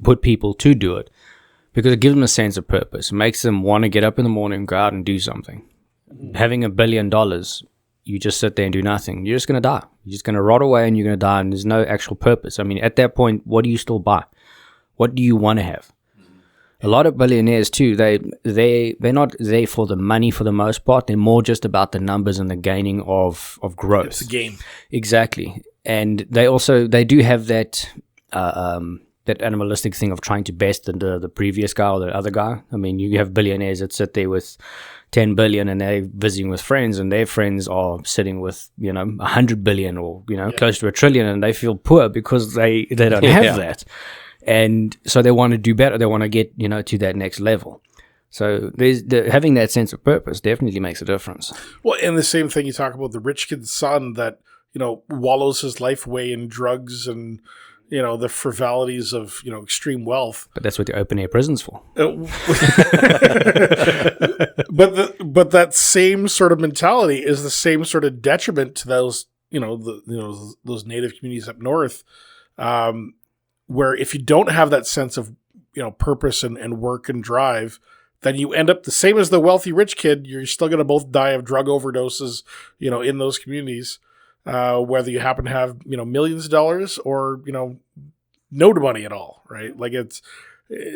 put people to do it because it gives them a sense of purpose. It makes them want to get up in the morning, go out and do something. Mm-hmm. Having $1 billion, you just sit there and do nothing. You're just going to die. You're just going to rot away and you're going to die and there's no actual purpose. I mean, at that point, what do you still buy? What do you want to have? A lot of billionaires too, they're not there for the money for the most part. They're more just about the numbers and the gaining of growth. It's a game. Exactly. And they do have that that animalistic thing of trying to best the previous guy or the other guy. I mean, you have billionaires that sit there with 10 billion and they're visiting with friends and their friends are sitting with, 100 billion or, close to $1 trillion and they feel poor because they don't have that. And so they want to do better. They want to get, to that next level. So having that sense of purpose definitely makes a difference. Well, and the same thing you talk about the rich kid's son that, wallows his life away in drugs and, the frivolities of, extreme wealth. But that's what the open air prison's for. But that same sort of mentality is the same sort of detriment to those, those native communities up north, where if you don't have that sense of, purpose and work and drive, then you end up the same as the wealthy rich kid. You're still going to both die of drug overdoses, in those communities, whether you happen to have, millions of dollars or, no money at all, right? Like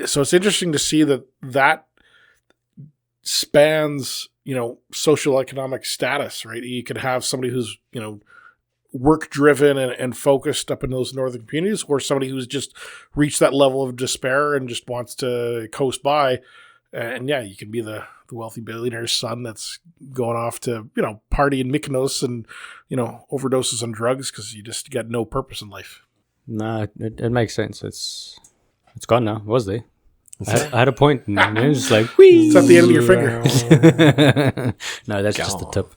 so it's interesting to see that spans, social economic status, right? You could have somebody who's, work driven and focused up in those northern communities, or somebody who's just reached that level of despair and just wants to coast by. And yeah, you can be the wealthy billionaire's son that's going off to, party in Mykonos and, overdoses on drugs because you just got no purpose in life. No, it makes sense. It's gone now. It was there. I had a point, and it was just like, whee! It's at the end of your finger. No, that's just the tip.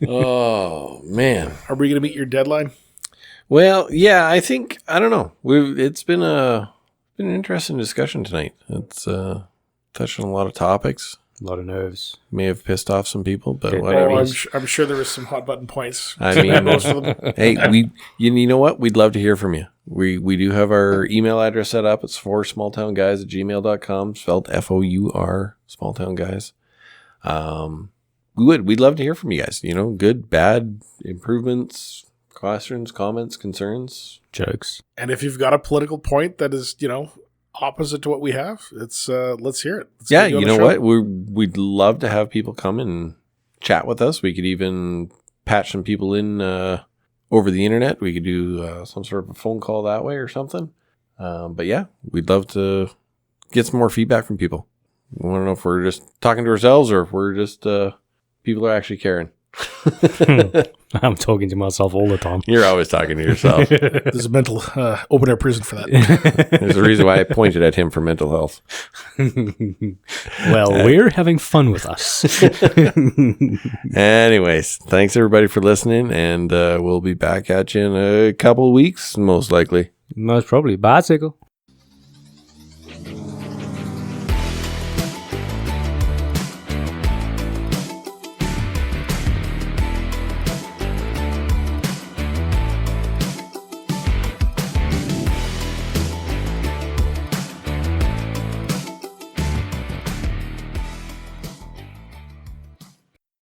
Oh, man. Are we going to meet your deadline? Well, yeah, I think, I don't know. It's been an interesting discussion tonight. It's touched on a lot of topics. A lot of nerves. May have pissed off some people, but Yeah. whatever. Oh, I'm sure there was some hot button points. I mean, Most of them. hey, you know what? We'd love to hear from you. We do have our email address set up. It's for smalltownguys@gmail.com, spelled FOUR, smalltownguys. We'd love to hear from you guys. You know, good, bad, improvements, questions, comments, concerns, Jokes. And if you've got a political point that is, opposite to what we have, it's let's hear it. Let's yeah, get on you the know show. what? We'd love to have people come and chat with us. We could even patch some people in over the internet. We could do some sort of a phone call that way or something. But yeah, we'd love to get some more feedback from people. We want to know if we're just talking to ourselves or if we're just people are actually caring. I'm talking to myself all the time. You're always talking to yourself. There's a mental open air prison for that. There's a reason why I pointed at him for mental health. Well, we're having fun with us. Anyways, thanks everybody for listening, and we'll be back at you in a couple of weeks, most likely. Most probably. Bicycle.